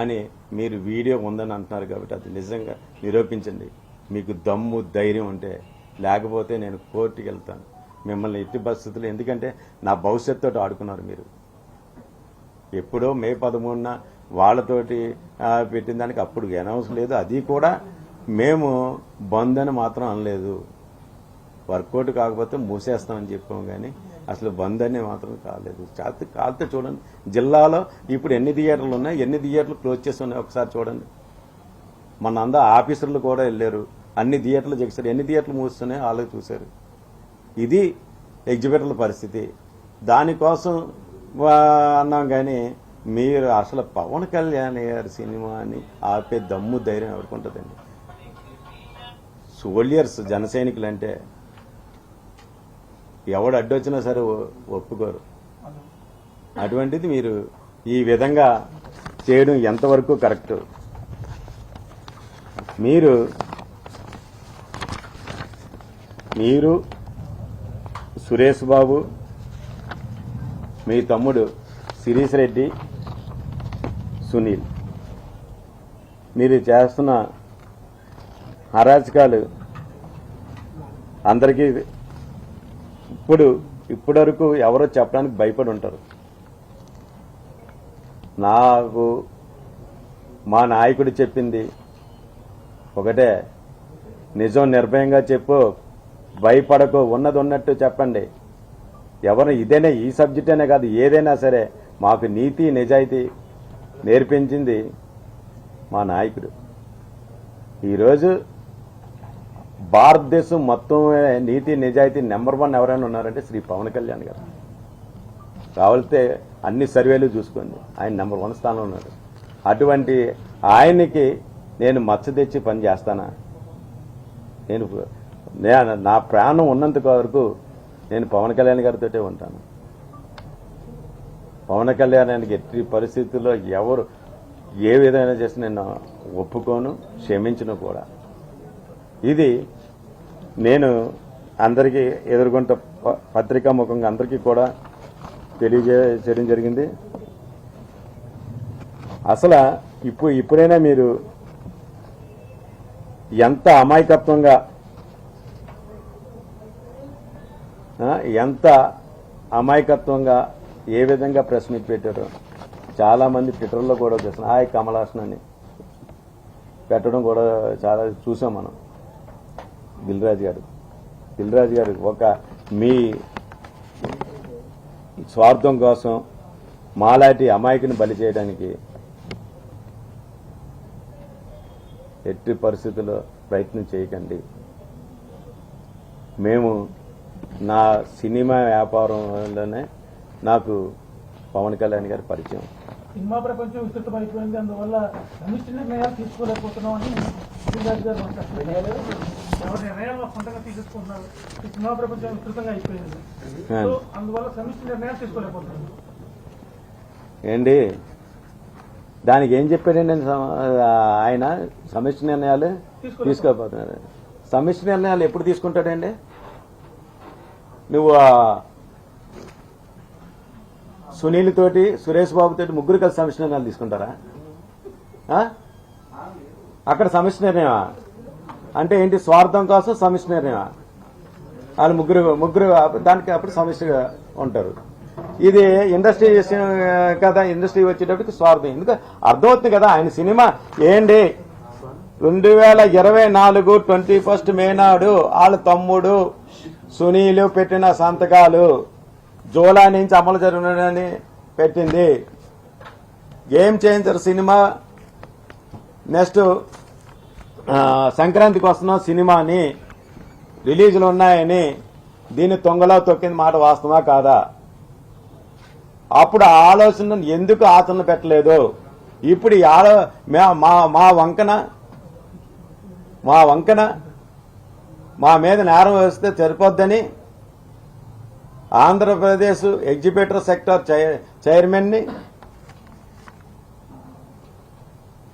అని మీరు వీడియో ఉందని అంటున్నారు కాబట్టి అది నిజంగా నిరూపించండి. మీకు దమ్ము ధైర్యం ఉంటే, లేకపోతే నేను కోర్టుకి వెళ్తాను మిమ్మల్ని ఎట్టి పరిస్థితులు. ఎందుకంటే నా భవిష్యత్తుతో ఆడుకున్నారు మీరు. ఎప్పుడో మే 13న వాళ్ళతోటి పెట్టిన దానికి అప్పుడు అనౌన్స్ లేదు. అది కూడా మేము బంద్ అని మాత్రం అనలేదు. వర్కౌట్ కాకపోతే మూసేస్తామని చెప్పాము, కానీ అసలు బంద్ అని మాత్రం కాలేదు. కాలితే చూడండి, జిల్లాలో ఇప్పుడు ఎన్ని థియేటర్లు ఉన్నాయి, ఎన్ని థియేటర్లు క్లోజ్ చేసి ఉన్నాయి ఒకసారి చూడండి. మన అందరూ ఆఫీసర్లు కూడా వెళ్ళారు, అన్ని థియేటర్లు చేశారు, ఎన్ని థియేటర్లు మూస్తున్నాయో వాళ్ళు చూశారు. ఇది ఎగ్జిబిటర్ల పరిస్థితి. దానికోసం అన్నాం, కానీ మీరు అసలు పవన్ కళ్యాణ్ గారి సినిమాని ఆపే దమ్ము ధైర్యం ఎవరికి ఉంటుందండి? సోల్జర్స్ జన సైనికులు అంటే ఎవడు అడ్డొచ్చినా సరే ఒప్పుకోరు. అటువంటిది మీరు ఈ విధంగా చేయడం ఎంతవరకు కరెక్ట్? మీరు సురేష్ బాబు, మీ తమ్ముడు శిరీష్ రెడ్డి, సునీల్, మీరు చేస్తున్న అరాచకాలు అందరికీ ఇప్పటి వరకు ఎవరో చెప్పడానికి భయపడి ఉంటారు. నాకు మా నాయకుడు చెప్పింది ఒకటే, నిజం నిర్భయంగా చెప్పు, భయపడకు, ఉన్నది ఉన్నట్టు చెప్పండి. ఎవరు ఇదేనే, ఈ సబ్జెక్ట్ అనే కాదు, ఏదైనా సరే మాకు నీతి నిజాయితీ నేర్పించింది మా నాయకుడు. ఈరోజు భారతదేశం మొత్తం నీతి నిజాయితీ నెంబర్ 1 ఎవరైనా ఉన్నారంటే శ్రీ పవన్ కళ్యాణ్ గారు. కావాలితే అన్ని సర్వేలు చూసుకోండి, ఆయన నెంబర్ 1 స్థానంలో ఉన్నారు. అటువంటి ఆయనకి నేను మచ్చ తెచ్చి పని చేస్తానా? నేను నా ప్రాణం ఉన్నంత వరకు నేను పవన్ కళ్యాణ్ గారితోటే ఉంటాను. పవన్ కళ్యాణానికి ఎట్టి పరిస్థితుల్లో ఎవరు ఏ విధంగా చేసి నేను ఒప్పుకోను, క్షమించను కూడా. ఇది నేను అందరికీ ఎదుర్కొంట పత్రికా ముఖంగా అందరికీ కూడా తెలియజేయడం జరిగింది. అసలు ఇప్పుడైనా మీరు ఎంత అమాయకత్వంగా, ఏ విధంగా ప్రెస్ మీట్ పెట్టారో చాలా మంది ట్విట్టర్లో కూడా చేస్తున్నారు. హాయ్ కమలాసన్ అని పెట్టడం కూడా చాలా చూసాం మనం. దిల్రాజు గారు ఒక మీ స్వార్థం కోసం మాలాంటి అమాయకుని బలి చేయడానికి ఎట్టి పరిస్థితుల్లో ప్రయత్నం చేయకండి. మేము నా సినిమా వ్యాపారంలోనే నాకు పవన్ కళ్యాణ్ గారి పరిచయం. సినిమా ప్రపంచం విస్తృతమైపోయింది, అందువల్ల సమిష్టి నిర్ణయాలు తీసుకోలేకపోతున్నాం అని దిల్రాజు గారు మాట్లాడుతున్నారు. ఎవరి నిర్ణయాలు సొంతంగా తీసుకుంటున్నారు, ఈ సినిమా ప్రపంచం విస్తృతంగా అయిపోయింది, అందువల్ల సమిష్టి నిర్ణయాలు తీసుకోలేకపోతున్నారు. ఏంటి దానికి ఏం చెప్పాడండి ఆయన? సమిష్టి నిర్ణయాలు తీసుకోకపోతున్నారు. సమిష్టి నిర్ణయాలు ఎప్పుడు తీసుకుంటాడండి? నువ్వు సునీల్ తోటి, సురేష్ బాబు తోటి ముగ్గురు కలిసి సమిష్టి నిర్ణయాలు తీసుకుంటారా? అక్కడ సమిష్టి నిర్ణయమా అంటే ఏంటి? స్వార్థం కోసం సమిష్టి నిర్ణయమా? వాళ్ళు ముగ్గురు దానికి అప్పుడు సమిష్టిగా ఉంటారు. ఇది ఇండస్ట్రీ విషయం కదా, ఇండస్ట్రీ వచ్చేటప్పటికి స్వార్థం. ఎందుకు అర్థమవుతుంది కదా. ఆయన సినిమా ఏంటి 2024 21 మే నాడు వాళ్ళ తమ్ముడు సునీల్ పెట్టిన సంతకాలు జూలై నుంచి అమలు జరుగునని పెట్టింది. గేమ్ చేంజర్ సినిమా నెక్స్ట్ సంక్రాంతికి వస్తున్న సినిమాని రిలీజులు ఉన్నాయని దీన్ని తొంగలో తొక్కింది మాట వాస్తవా కాదా? అప్పుడు ఆలోచన ఎందుకు ఆచరణ పెట్టలేదు? ఇప్పుడు మా వంకన మా మీద నేరం వేస్తే సరిపోద్దని ఆంధ్రప్రదేశ్ ఎగ్జిబిటర్ సెక్టర్ చైర్మన్ ని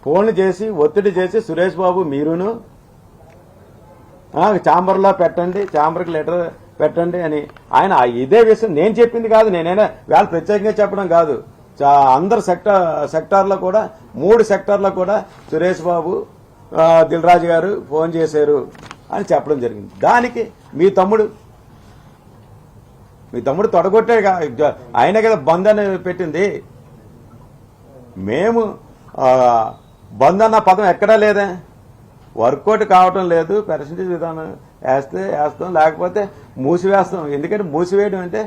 ఫోన్ చేసి ఒత్తిడి చేసి సురేష్ బాబు మీరును ఛాంబర్లో పెట్టండి, ఛాంబర్కి లెటర్ పెట్టండి అని ఆయన ఇదే విషయం నేను చెప్పింది కాదు. నేనైనా వేళ ప్రత్యేకంగా చెప్పడం కాదు. అందరు సెక్టార్లో కూడా 3 సెక్టార్లో కూడా సురేష్ బాబు దిల్రాజు గారు ఫోన్ చేశారు అని చెప్పడం జరిగింది. దానికి మీ తమ్ముడు తొడగొట్టే ఆయనే కదా బంద్ అని పెట్టింది. మేము బంద్ అన్న పదం ఎక్కడా లేదే, వర్కౌట్ కావటం లేదు. పర్సంటేజ్ విధానం వేస్తాం, లేకపోతే మూసివేస్తాం. ఎందుకంటే మూసివేయడం అంటే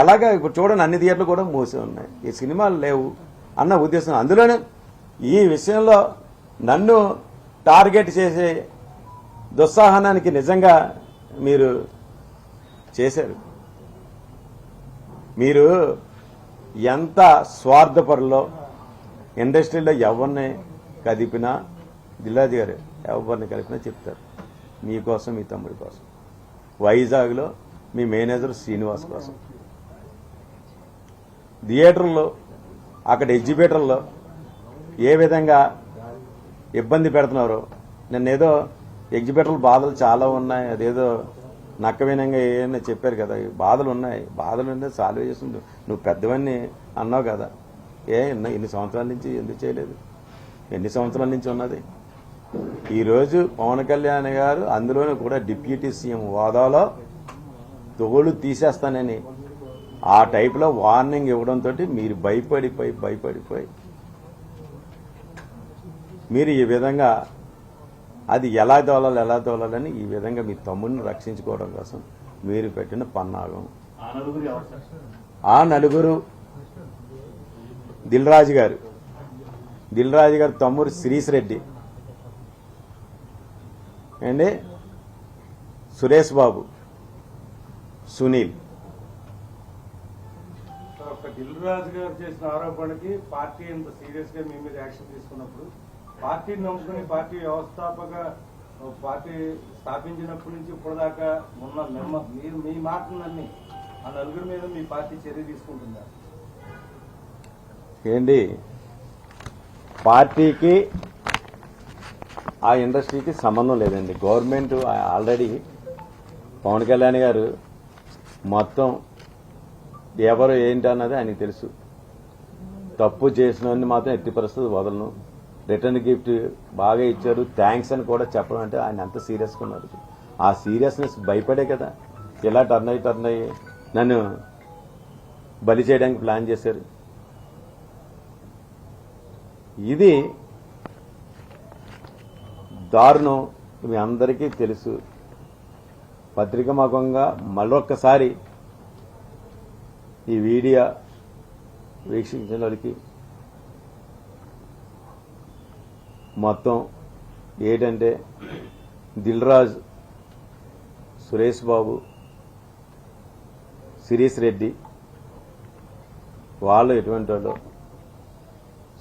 ఎలాగా ఇప్పుడు చూడండి, అన్ని థియేటర్లు కూడా మూసి ఉన్నాయి, ఈ సినిమాలు లేవు అన్న ఉద్దేశం. అందులోనే ఈ విషయంలో నన్ను టార్గెట్ చేసే దుస్సాహనానికి నిజంగా మీరు చేశారు. మీరు ఎంత స్వార్థపరులో, ఇండస్ట్రీలో ఎవరిని కదిపినా దిల్రాజు గారు ఎవరిని కలిపినా చెప్తారు మీకోసం, మీ తమ్ముడి కోసం. వైజాగ్లో మీ మేనేజర్ శ్రీనివాస్ కోసం, థియేటర్లో అక్కడ ఎగ్జిబిటర్లో ఏ విధంగా ఇబ్బంది పెడుతున్నారో. నిన్నేదో ఎగ్జిబిటర్ల బాధలు చాలా ఉన్నాయి, అదేదో నక్కవినంగా ఏమైనా చెప్పారు కదా, బాధలు ఉన్నాయి. బాధలు ఉంటే సాల్వ్ చేస్తుంది. నువ్వు పెద్దవన్నీ అన్నావు కదా, ఇన్ని సంవత్సరాల నుంచి ఎందుకు చేయలేదు? ఎన్ని సంవత్సరాల నుంచి ఉన్నది? ఈరోజు పవన్ కళ్యాణ్ గారు అందులోనూ కూడా డిప్యూటీ సీఎం హోదాలో తోలు తీసేస్తానని ఆ టైపులో వార్నింగ్ ఇవ్వడంతో మీరు భయపడిపోయి మీరు ఈ విధంగా అది ఎలా తోలాలని ఈ విధంగా మీ తమ్ముడిని రక్షించుకోవడం కోసం మీరు పెట్టిన పన్నాగం. ఆ నలుగురు దిల్ రాజు గారు తమ్ముడు శ్రీష్ రెడ్డి అండి, సురేష్ బాబు, సునీల్. దిల్ రాజు గారు చేసిన ఆరోపణకి పార్టీ ఇంత సీరియస్ గా మీ మీద యాక్షన్ తీసుకున్నప్పుడు పార్టీని నమ్ముకుని పార్టీ వ్యవస్థాపక పార్టీ స్థాపించినప్పటి నుంచి ఇప్పటిదాకా ఉన్న మీరు మీ మాటలన్నీ ఆ నలుగురి మీద మీ పార్టీ చర్య తీసుకుంటుందా? ఏంటి పార్టీకి ఆ ఇండస్ట్రీకి సంబంధం లేదండి. గవర్నమెంట్ ఆల్రెడీ పవన్ కళ్యాణ్ గారు మొత్తం ఎవరు ఏంటి అన్నది ఆయనకు తెలుసు. తప్పు చేసిన మాత్రం ఎట్టి పరిస్థితి వదలను. రిటర్న్ గిఫ్ట్ బాగా ఇచ్చారు, థ్యాంక్స్ అని కూడా చెప్పడం అంటే ఆయన అంత సీరియస్గా ఉన్నారు. ఆ సీరియస్నెస్ భయపడే కదా ఇలా టర్న్ అయ్యి నన్ను బలి చేయడానికి ప్లాన్ చేశారు. ఇది దారుణం, మీ అందరికీ తెలుసు. పత్రికాముఖంగా మరొక్కసారి ఈ వీడియో వీక్షించిన వాళ్ళకి మొత్తం ఏంటంటే దిల్ రాజు, సురేష్ బాబు, శిరీష్ రెడ్డి వాళ్ళు ఎటువంటి వాళ్ళు,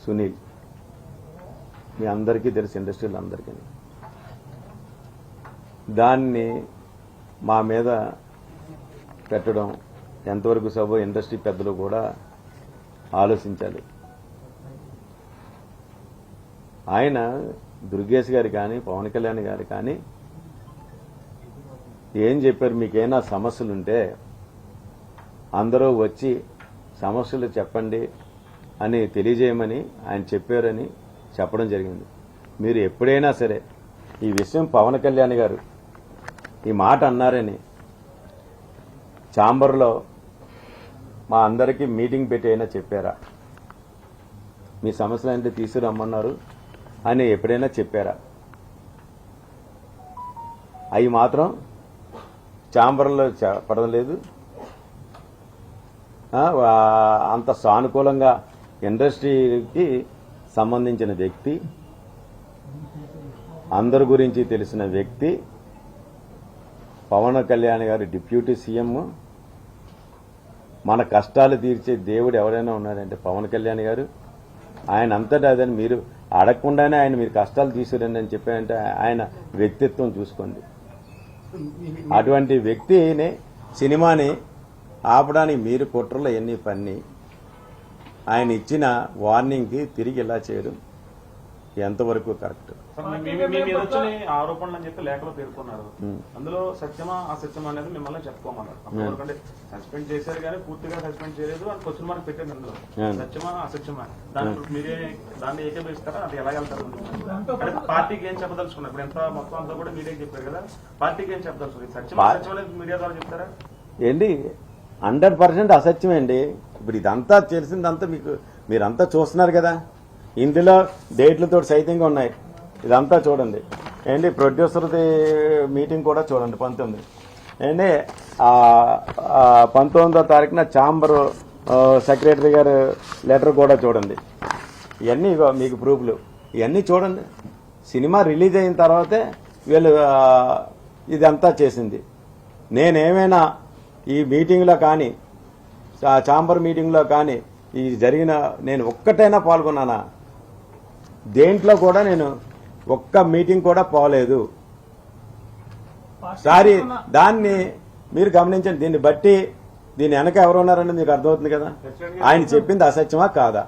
సునీల్ మీ అందరికీ తెలుసు, ఇండస్ట్రీలో అందరికీ. దాన్ని మా మీద పెట్టడం ఎంతవరకు సభ ఇండస్ట్రీ పెద్దలు కూడా ఆలోచించాలి. ఆయన దుర్గేష్ గారు కానీ పవన్ కళ్యాణ్ గారు కానీ ఏం చెప్పారు, మీకేమైనా సమస్యలుంటే అందరూ వచ్చి సమస్యలు చెప్పండి అని తెలియజేయమని ఆయన చెప్పారని చెప్పడం జరిగింది. మీరు ఎప్పుడైనా సరే ఈ విషయం పవన్ కళ్యాణ్ గారు ఈ మాట అన్నారని ఛాంబర్లో మా అందరికీ మీటింగ్ పెట్టి అయినా చెప్పారా? మీ సమస్యలు అంటే తీసుకురమ్మన్నారు అని ఎప్పుడైనా చెప్పారా? అవి మాత్రం ఛాంబర్లో చెప్పడం లేదు. అంత సానుకూలంగా ఇండస్ట్రీకి సంబంధించిన వ్యక్తి, అందరి గురించి తెలిసిన వ్యక్తి పవన్ కళ్యాణ్ గారు, డిప్యూటీ సీఎం. మన కష్టాలు తీర్చే దేవుడు ఎవరైనా ఉన్నాడంటే పవన్ కళ్యాణ్ గారు. ఆయన అంతటా అదని మీరు అడగకుండానే ఆయన మీరు కష్టాలు తీసుకురండి అని చెప్పారంటే ఆయన వ్యక్తిత్వం చూసుకోండి. అటువంటి వ్యక్తిని సినిమాని ఆపడానికి మీరు కుట్రలో ఎన్ని పన్ని ఆయన ఇచ్చిన వార్నింగ్కి తిరిగి ఇలా చేయడం ఎంతవరకు కరెక్ట్? ఆరోపణలు అని చెప్పి లేఖలో పేర్కొన్నారు. అందులో సత్యమా అసత్యమా అనేది మిమ్మల్ని చెప్పుకోమన్నారు. ఎందుకంటే సస్పెండ్ చేశారు కానీ పూర్తిగా సస్పెండ్ చేయలేదు అని క్వశ్చన్ మార్క్ పెట్టారు. అందులో సత్యమా అసత్యమా దాన్ని ఏకీభవిస్తారా? అది ఎలా వెళ్తారు? అంటే పార్టీకి ఏం చెప్పదలుచుకున్నారు? ఇప్పుడు ఎంత మొత్తం అంతా కూడా మీడియాకి చెప్పారు కదా, పార్టీకి ఏం చెప్పదలుచుకున్నారు? సత్యమా అసత్యం అనేది మీడియా ద్వారా చెప్తారా? ఏంటి 100% అసత్యమేండి. ఇప్పుడు ఇదంతా తెలిసిందంతా మీరంతా చూస్తున్నారు కదా, ఇందులో డేట్లతో సైతంగా ఉన్నాయి. ఇదంతా చూడండి ఏంటి, ప్రొడ్యూసర్ది మీటింగ్ కూడా చూడండి 19 ఏంటి 19వ తారీఖున ఛాంబర్ సెక్రటరీ గారు లెటర్ కూడా చూడండి. ఇవన్నీ మీకు ప్రూఫ్లు ఇవన్నీ చూడండి. సినిమా రిలీజ్ అయిన తర్వాతే వీళ్ళు ఇదంతా చేసింది. నేనేమైనా ఈ మీటింగ్లో కానీ ఛాంబర్ మీటింగ్లో కానీ ఈ జరిగిన నేను ఒక్కటైనా పాల్గొన్నానా? దేంట్లో కూడా నేను ఒక్క మీటింగ్ కూడా పోలేదు. సారీ, దాన్ని మీరు గమనించండి. దీన్ని బట్టి దీని వెనక ఎవరు ఉన్నారని మీకు అర్థమవుతుంది కదా. ఆయన చెప్పింది అసత్యమా కాదా?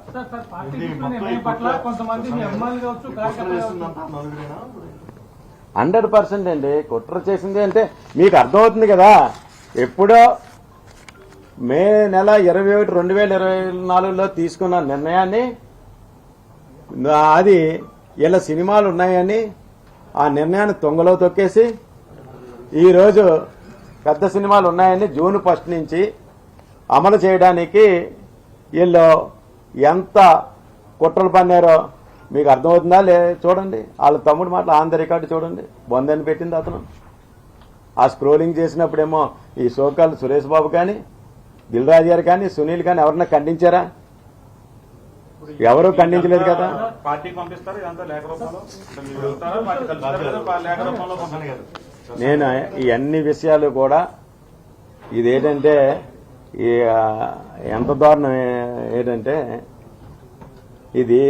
100% అండి. కుట్ర చేసింది అంటే మీకు అర్థమవుతుంది కదా. ఎప్పుడో మే నెల 21, 2024లో తీసుకున్న నిర్ణయాన్ని అది ఇలా సినిమాలు ఉన్నాయని ఆ నిర్ణయాన్ని తొంగలో తొక్కేసి ఈరోజు పెద్ద సినిమాలు ఉన్నాయని జూన్ 1 నుంచి అమలు చేయడానికి వీళ్ళు ఎంత కుట్రలు పన్నారో మీకు అర్థమవుతుందా చూడండి. వాళ్ళ తమ్ముడు మాటలు ఆన్ ద రికార్డు చూడండి. బొందని పెట్టింది అతను. ఆ స్క్రోలింగ్ చేసినప్పుడేమో ఈ సోకాల్ సురేష్ బాబు కానీ, దిల్ రాజు గారు కానీ, సునీల్ కానీ ఎవరన్నా ఖండించారా? ఎవరూ ఖండించలేదు కదా. పార్టీకి పంపిస్తారు ఇదంతా లేఖ రూపంలో మీరు వెళ్తారా? పార్టీ కలుస్తారు, లేఖ రూపంలో పంపలేదు. నేను ఈ అన్ని విషయాలు కూడా ఇదేంటంటే ఈ ఎంత దారుణం ఏంటంటే ఇది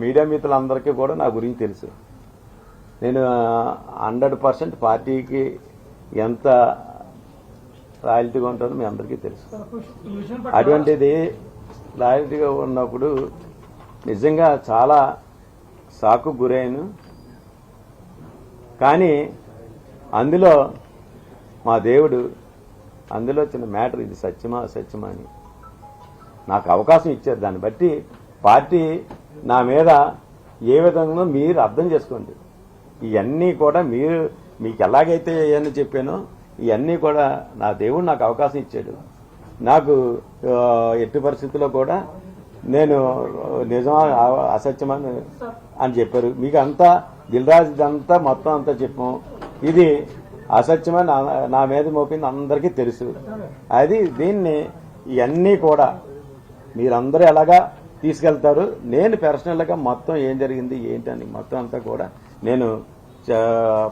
మీడియా మిత్రులందరికీ కూడా నా గురించి తెలుసు. నేను 100% పార్టీకి ఎంత లాయల్టీగా ఉంటానో మీ అందరికీ తెలుసు. ఈ విషయం పట్ల అటువంటిది లాయల్టీగా ఉన్నప్పుడు నిజంగా చాలా షాకు గురైను. కానీ అందులో మా దేవుడు అందులో చిన్న మ్యాటర్, ఇది సత్యమా అసత్యమా అని నాకు అవకాశం ఇచ్చారు. దాన్ని బట్టి పార్టీ నా మీద ఏ విధంగా మీరు అర్థం చేసుకోండి. ఇవన్నీ కూడా మీకు ఎలాగైతే ఏమని చెప్పానో ఇవన్నీ కూడా నా దేవుడు నాకు అవకాశం ఇచ్చాడు. నాకు ఎట్టి పరిస్థితుల్లో కూడా నేను నిజమా అసత్యమా అని చెప్పారు. మీకు అంతా దిల్రాజ్ అంతా మొత్తం అంతా చెప్పాం. ఇది అసత్యమని నా మీద మోపింది అందరికీ తెలుసు. అది దీన్ని ఇవన్నీ కూడా మీరందరూ ఎలాగా తీసుకెళ్తారు. నేను పర్సనల్గా మొత్తం ఏం జరిగింది ఏంటని మొత్తం అంతా కూడా నేను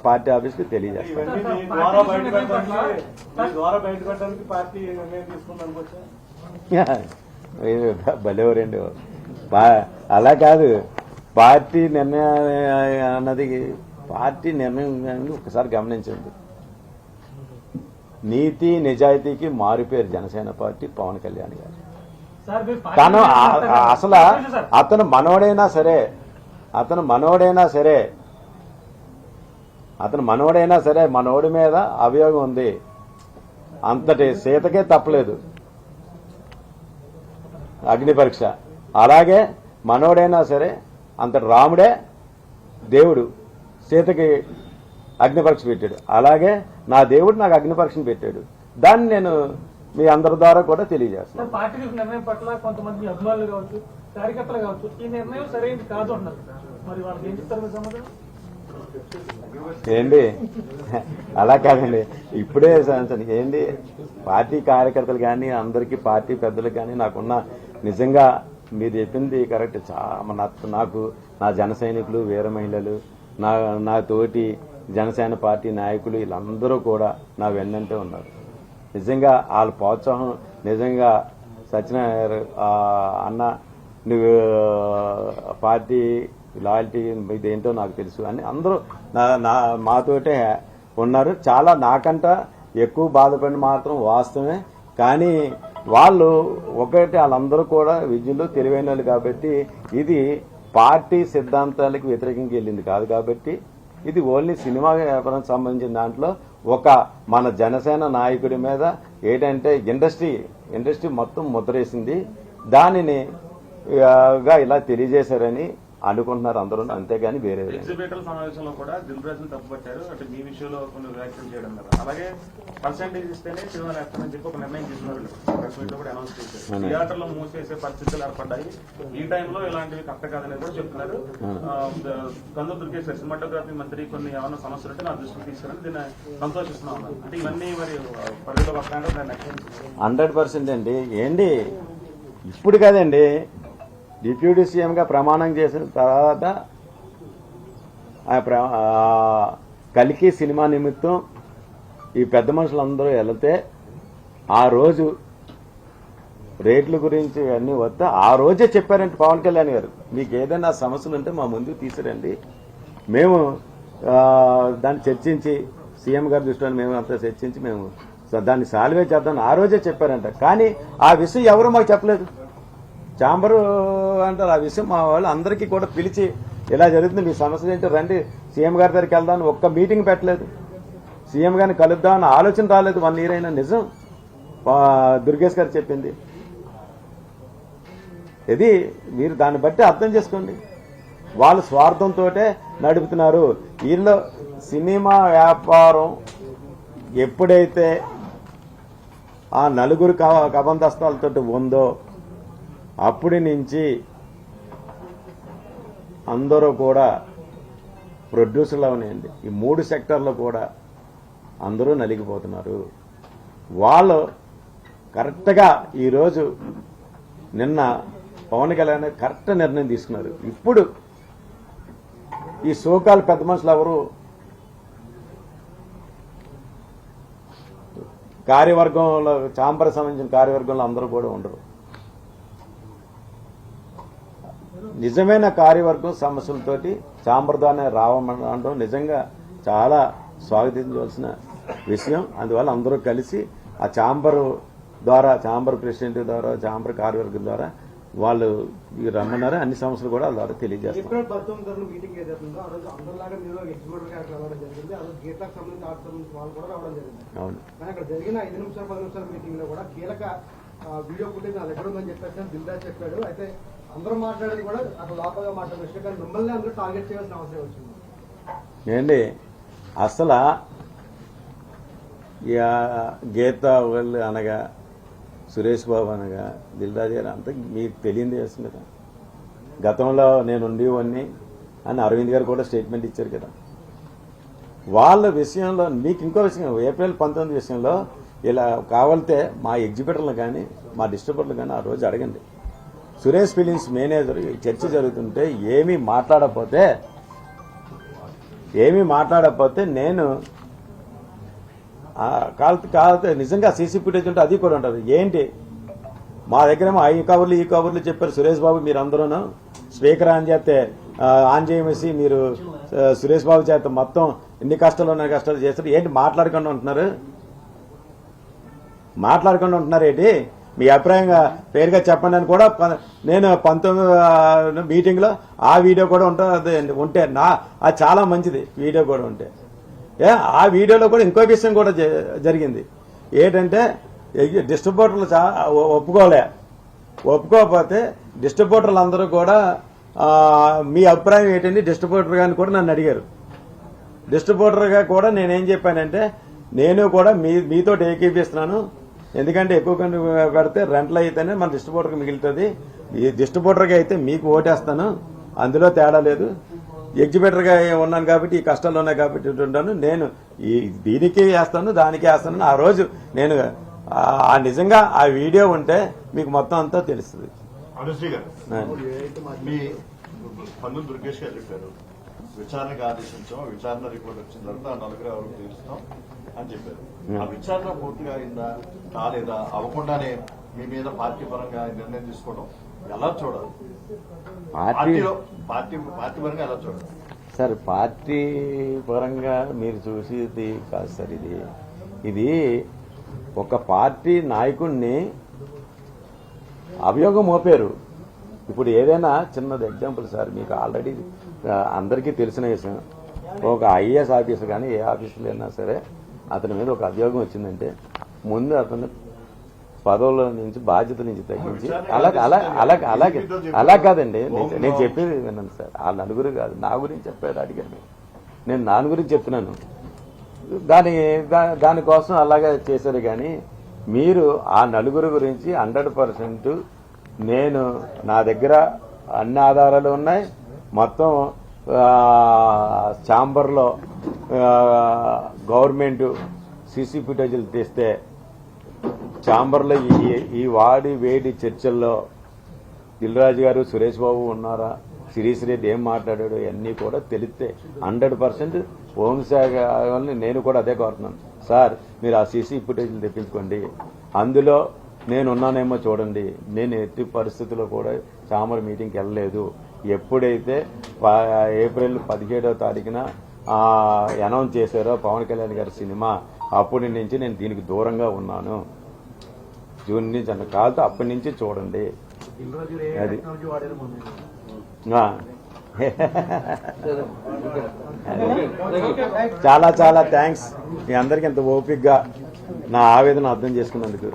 పార్టీ ఆఫీస్కి తెలియజేస్తాను. ఇవన్నీ మీ ద్వారా బయటపెట్టడానికి పార్టీ నిర్ణయం తీసుకుంది అనుకోవచ్చా? భలేవరండి. అలా కాదు. పార్టీ నిర్ణయం అన్నది పార్టీ నిర్ణయం ఒకసారి గమనించండి. నీతి నిజాయితీకి మారిపోయారు జనసేన పార్టీ పవన్ కళ్యాణ్ గారు. సార్ మీరు పార్టీ తను అసలు సార్. అతను మనోడైనా సరే మనోడి మీద అభియోగం ఉంది. అంతటి సీతకే తప్పలేదు అగ్ని పరీక్ష. అలాగే మనోడైనా సరే అంతటి రాముడే దేవుడు సీతకి అగ్ని పరీక్ష పెట్టాడు. అలాగే నా దేవుడు నాకు అగ్ని పరీక్షను పెట్టాడు. దాన్ని నేను మీ అందరి ద్వారా కూడా తెలియజేస్తాను. సార్ పార్టీ నిర్ణయం పట్ల కొంతమంది అభిమానులు కావచ్చు, కార్యకర్తలు కావచ్చు, ఈ నిర్ణయం సరైనది కాదు అన్నారు. మరి వాళ్ళకి ఏం చెప్తారు మీ సమాధానం? ఏంటి అలా కాదండి. ఇప్పుడే ఏంటి పార్టీ కార్యకర్తలు కానీ అందరికీ పార్టీ పెద్దలు కానీ నాకున్న నిజంగా మీరు చెప్పింది కరెక్ట్. నాకు నా జన సైనికులు, వీర మహిళలు, నా తోటి జనసేన పార్టీ నాయకులు వీళ్ళందరూ కూడా నా వెన్నంటే ఉన్నారు. నిజంగా వాళ్ళ ప్రోత్సాహం నిజంగా సత్యనారాయణ అన్న నువ్వు పార్టీ లాయల్టీ ఇదేంటో నాకు తెలుసు అని అందరూ మాతోటే ఉన్నారు. చాలా నాకంట ఎక్కువ బాధపడిన మాత్రం వాస్తవమే. కానీ వాళ్ళు వాళ్ళందరూ కూడా విద్యుల్లో తెలివైన వాళ్ళు కాబట్టి ఇది పార్టీ సిద్ధాంతాలకు వ్యతిరేకంగా వెళ్ళింది కాదు. కాబట్టి ఇది ఓన్లీ సినిమా వ్యాపారం సంబంధించిన దాంట్లో మన జనసేన నాయకుడి మీద ఏంటంటే ఇండస్ట్రీ మొత్తం ముద్రేసింది. దానిని ఇలా తెలియజేశారని అనుకుంటున్నారు అందరూ, అంతేగాని వేరే. ఎగ్జిబిటర్ సమావేశంలో కూడా దిల్ రాజును తప్పుపట్టారు. అంటే మీ విషయంలో కొన్ని వ్యాఖ్యలు చేయడం కదా. అలాగే పర్సెంటేజ్ ఇస్తేనే సినిమా వేస్తానని చెప్పి ఒక నిర్ణయం తీసుకున్నారు. ప్రెస్ మీట్ లో కూడా అనౌన్స్ చేశారు. థియేటర్లో మూసేసే పరిస్థితులు ఏర్పడ్డాయి. ఈ టైంలో ఇలాంటివి కరెక్ట్ కాదనేది కూడా చెప్తున్నారు. కందులు దుర్గేష్ సినిమాటోగ్రఫీ మంత్రి కొన్ని ఏమైనా సమస్యలు ఉంటే నా దృష్టికి తీసుకుని దీన్ని సంతోషిస్తున్నా ఉన్నారు. అంటే ఇవన్నీ మరి పరిధిలో వస్తాయంటే దాన్ని 100% అండి. ఏంటి ఇప్పుడు కదండి డిప్యూటీ సీఎంగా ప్రమాణం చేసిన తర్వాత కలికి సినిమా నిమిత్తం ఈ పెద్ద మనుషులందరూ వెళితే ఆ రోజు రేట్ల గురించి అన్నీ వస్తే ఆ రోజే చెప్పారంటే పవన్ కళ్యాణ్ గారు మీకు ఏదైనా సమస్యలు ఉంటే మా ముందుకు తీసుకురండి, మేము దాన్ని చర్చించి సీఎం గారి దృష్టిలో మేము అంతా చర్చించి మేము దాన్ని సాల్వే చేద్దాం ఆ రోజే చెప్పారంట. కానీ ఆ విషయం ఎవరు మాకు చెప్పలేదు. ఛాంబరు అంటారు ఆ విషయం మా వాళ్ళు అందరికీ కూడా పిలిచి ఇలా జరుగుతుంది మీ సమస్యలు ఏంటో రండి సీఎం గారి దగ్గరికి వెళ్దామని ఒక్క మీటింగ్ పెట్టలేదు. సీఎం గారిని కలుద్దామని ఆలోచన రాలేదు. 1 year అయినా నిజం దుర్గేష్ గారు చెప్పింది ఇది. మీరు దాన్ని బట్టి అర్థం చేసుకోండి. వాళ్ళు స్వార్థంతో నడుపుతున్నారు. వీళ్ళు సినిమా వ్యాపారం ఎప్పుడైతే ఆ నలుగురు కబందస్తాలతో ఉందో అప్పటి నుంచి అందరూ కూడా ప్రొడ్యూసర్లు అవనండి, ఈ 3 సెక్టార్లో కూడా అందరూ నలిగిపోతున్నారు. వాళ్ళు కరెక్ట్గా ఈరోజు నిన్న పవన్ కళ్యాణ్ కరెక్ట్ నిర్ణయం తీసుకున్నారు. ఇప్పుడు ఈ సోకాల్ పెద్ద మనుషులు ఎవరు కార్యవర్గంలో, చాంబర్ సంబంధించిన కార్యవర్గంలో అందరూ కూడా ఉండరు. నిజమైన కార్యవర్గం సమస్యలతోటి చాంబర్ ద్వారానే రావడం నిజంగా చాలా స్వాగతించవలసిన విషయం. అందువల్ల అందరూ కలిసి ఆ చాంబర్ ద్వారా, చాంబర్ ప్రెసిడెంట్ ద్వారా, చాంబర్ కార్యవర్గం ద్వారా వాళ్ళు రమ్మన్నారు. అన్ని సమస్యలు కూడా వాళ్ళ ద్వారా తెలియజేస్తారు. ఏప్రిల్ 19 మీటింగ్ ఏదైతుందో ఆ రోజు అందరిలాగా మీరు ఎగ్జిక్యూటివ్ గారికి రావడం జరిగింది. ఆ రోజు గీతాకు సంబంధించి ఆర్ట్ సంబంధించి వాళ్ళు కూడా రావడం జరిగింది. అవును, కానీ అక్కడ జరిగిన 5 నిమిషాలు 10 నిమిషాల మీటింగ్ లో కూడా కీలక వీడియో ఫుటేజ్ నా దగ్గర ఉందని చెప్పేసి దిల్రాజ్ చెప్పాడు. అయితే అందరూ మాట్లాడేది కూడా అక్కడ లోపలగా మాట్లాడే విషయం, కానీ మిమ్మల్ని అందరూ టార్గెట్ చేయాల్సిన అవసరం వచ్చింది. ఏంటి అసలు గీత వాళ్ళు అనగా, సురేష్ బాబు అనగా, దిల్రాజు గారు అంతా మీకు తెలియదు చేస్తుంది కదా. గతంలో నేను ఉండేవాడిని అని అరవింద్ గారు కూడా స్టేట్మెంట్ ఇచ్చారు కదా. వాళ్ళ విషయంలో మీకు ఇంకో విషయం, ఏప్రిల్ 19 విషయంలో ఇలా కావాలితే మా ఎగ్జిబిటర్లు కానీ మా డిస్ట్రిబ్యూటర్లు కానీ ఆ రోజు అడగండి. సురేష్ ఫిలిమ్స్ మేనేజర్ చర్చ జరుగుతుంటే ఏమీ మాట్లాడకపోతే నేను కాకపోతే నిజంగా సీసీ ఫుటేజ్ ఉంటే అది కూడా ఉంటుంది. ఏంటి మా దగ్గరేమో ఈ కవర్లు చెప్పారు సురేష్ బాబు, మీరు అందరూ స్పీకర్ ఆన్ చేయమేసి మీరు సురేష్ బాబు చేత మొత్తం ఎన్ని కష్టాలు ఉన్నాయి కష్టాలు చేస్తారు. ఏంటి మాట్లాడకుండా ఉంటున్నారు ఏంటి? మీ అభిప్రాయంగా పేరుగా చెప్పండి అని కూడా నేను 19 మీటింగ్లో ఆ వీడియో కూడా ఉంటే అది చాలా మంచిది. వీడియో కూడా ఉంటే ఆ వీడియోలో కూడా ఇంకో విషయం కూడా జరిగింది. ఏంటంటే డిస్ట్రిబ్యూటర్లు ఒప్పుకోకపోతే డిస్ట్రిబ్యూటర్లు అందరూ కూడా మీ అభిప్రాయం ఏంటండి డిస్ట్రిబ్యూటర్ గారిని కూడా నన్ను అడిగారు. డిస్ట్రిబ్యూటర్గా కూడా నేనేం చెప్పానంటే నేను కూడా మీతో ఏకీపిస్తున్నాను. ఎందుకంటే ఎక్కువ పెడితే రెంట్లు అయితేనే మన డిస్ట్రిబ్యూటర్కి మిగులుతుంది. ఈ డిస్ట్రిబ్యూటర్గా అయితే మీకు ఓటేస్తాను, అందులో తేడా లేదు. ఎగ్జిబిటర్గా ఉన్నాను కాబట్టి ఈ కష్టాలు ఉన్నాయి కాబట్టి ఉంటాను. నేను దీనికి వేస్తాను దానికి వేస్తాను. ఆ రోజు నేను నిజంగా ఆ వీడియో ఉంటే మీకు మొత్తం అంతా తెలుస్తుంది. పన్ను దుర్గేష్ గారు చెప్పారు, విచారణకు ఆదేశించాం, విచారణ రిపోర్ట్ వచ్చిన తర్వాత ఆ 4 ఎవరు తీరుస్తాం అని చెప్పారు. ఆ విచారణ పూర్తిగా అయిందా కాలేదా, అవ్వకుండానే మీ మీద పార్టీ పరంగా నిర్ణయం తీసుకోవడం ఎలా చూడాలి? పార్టీ పరంగా ఎలా చూడాలి సార్? పార్టీ పరంగా మీరు చూసేది కాదు సార్. ఇది ఒక పార్టీ నాయకుడిని అభియోగం మోపారు. ఇప్పుడు ఏదైనా చిన్నది ఎగ్జాంపుల్ సార్, మీకు ఆల్రెడీ అందరికీ తెలిసిన విషయం, ఒక ఐఏఎస్ ఆఫీసర్ కానీ ఏ ఆఫీసులో అయినా సరే అతని మీద ఒక అభియోగం వచ్చిందంటే ముందు అతను పదవుల నుంచి బాధ్యత నుంచి తగ్గించి అలా కాదండి. నేను చెప్పేది విన్నాను సార్. ఆ నలుగురు కాదు, నా గురించి చెప్పారు అడిగాను. నేను నా గురించి చెప్తున్నాను. దానికోసం అలాగే చేశారు. కానీ మీరు ఆ నలుగురు గురించి 100% నేను నా దగ్గర అన్ని ఆధారాలు ఉన్నాయి. మొత్తం ఛాంబర్లో గవర్నమెంట్ సీసీ ఫుటేజీలు తీస్తే ఛాంబర్లో ఈ వేడి చర్చల్లో దిల్రాజు గారు, సురేష్ బాబు ఉన్నారా, శిరీష్ రెడ్డి ఏం మాట్లాడాడు అన్నీ కూడా తెలిస్తే 100% హోంశాఖ వాళ్ళని నేను కూడా అదే కోరుతున్నాను. సార్ మీరు ఆ సీసీ ఫుటేజీలు తెప్పించుకోండి, అందులో నేనున్నానేమో చూడండి. నేను ఎట్టి పరిస్థితుల్లో కూడా ఛాంబర్ మీటింగ్కి వెళ్ళలేదు. ఎప్పుడైతే ఏప్రిల్ 17వ తారీఖున అనౌన్స్ చేశారో పవన్ కళ్యాణ్ గారి సినిమా, అప్పటి నుంచి నేను దీనికి దూరంగా ఉన్నాను. జూన్ నుంచి అన్న కాదు, అప్పటి నుంచి చూడండి. అది చాలా చాలా థ్యాంక్స్ మీ అందరికీ ఇంత ఓపికగా నా ఆవేదన అర్థం చేసుకున్నందుకు.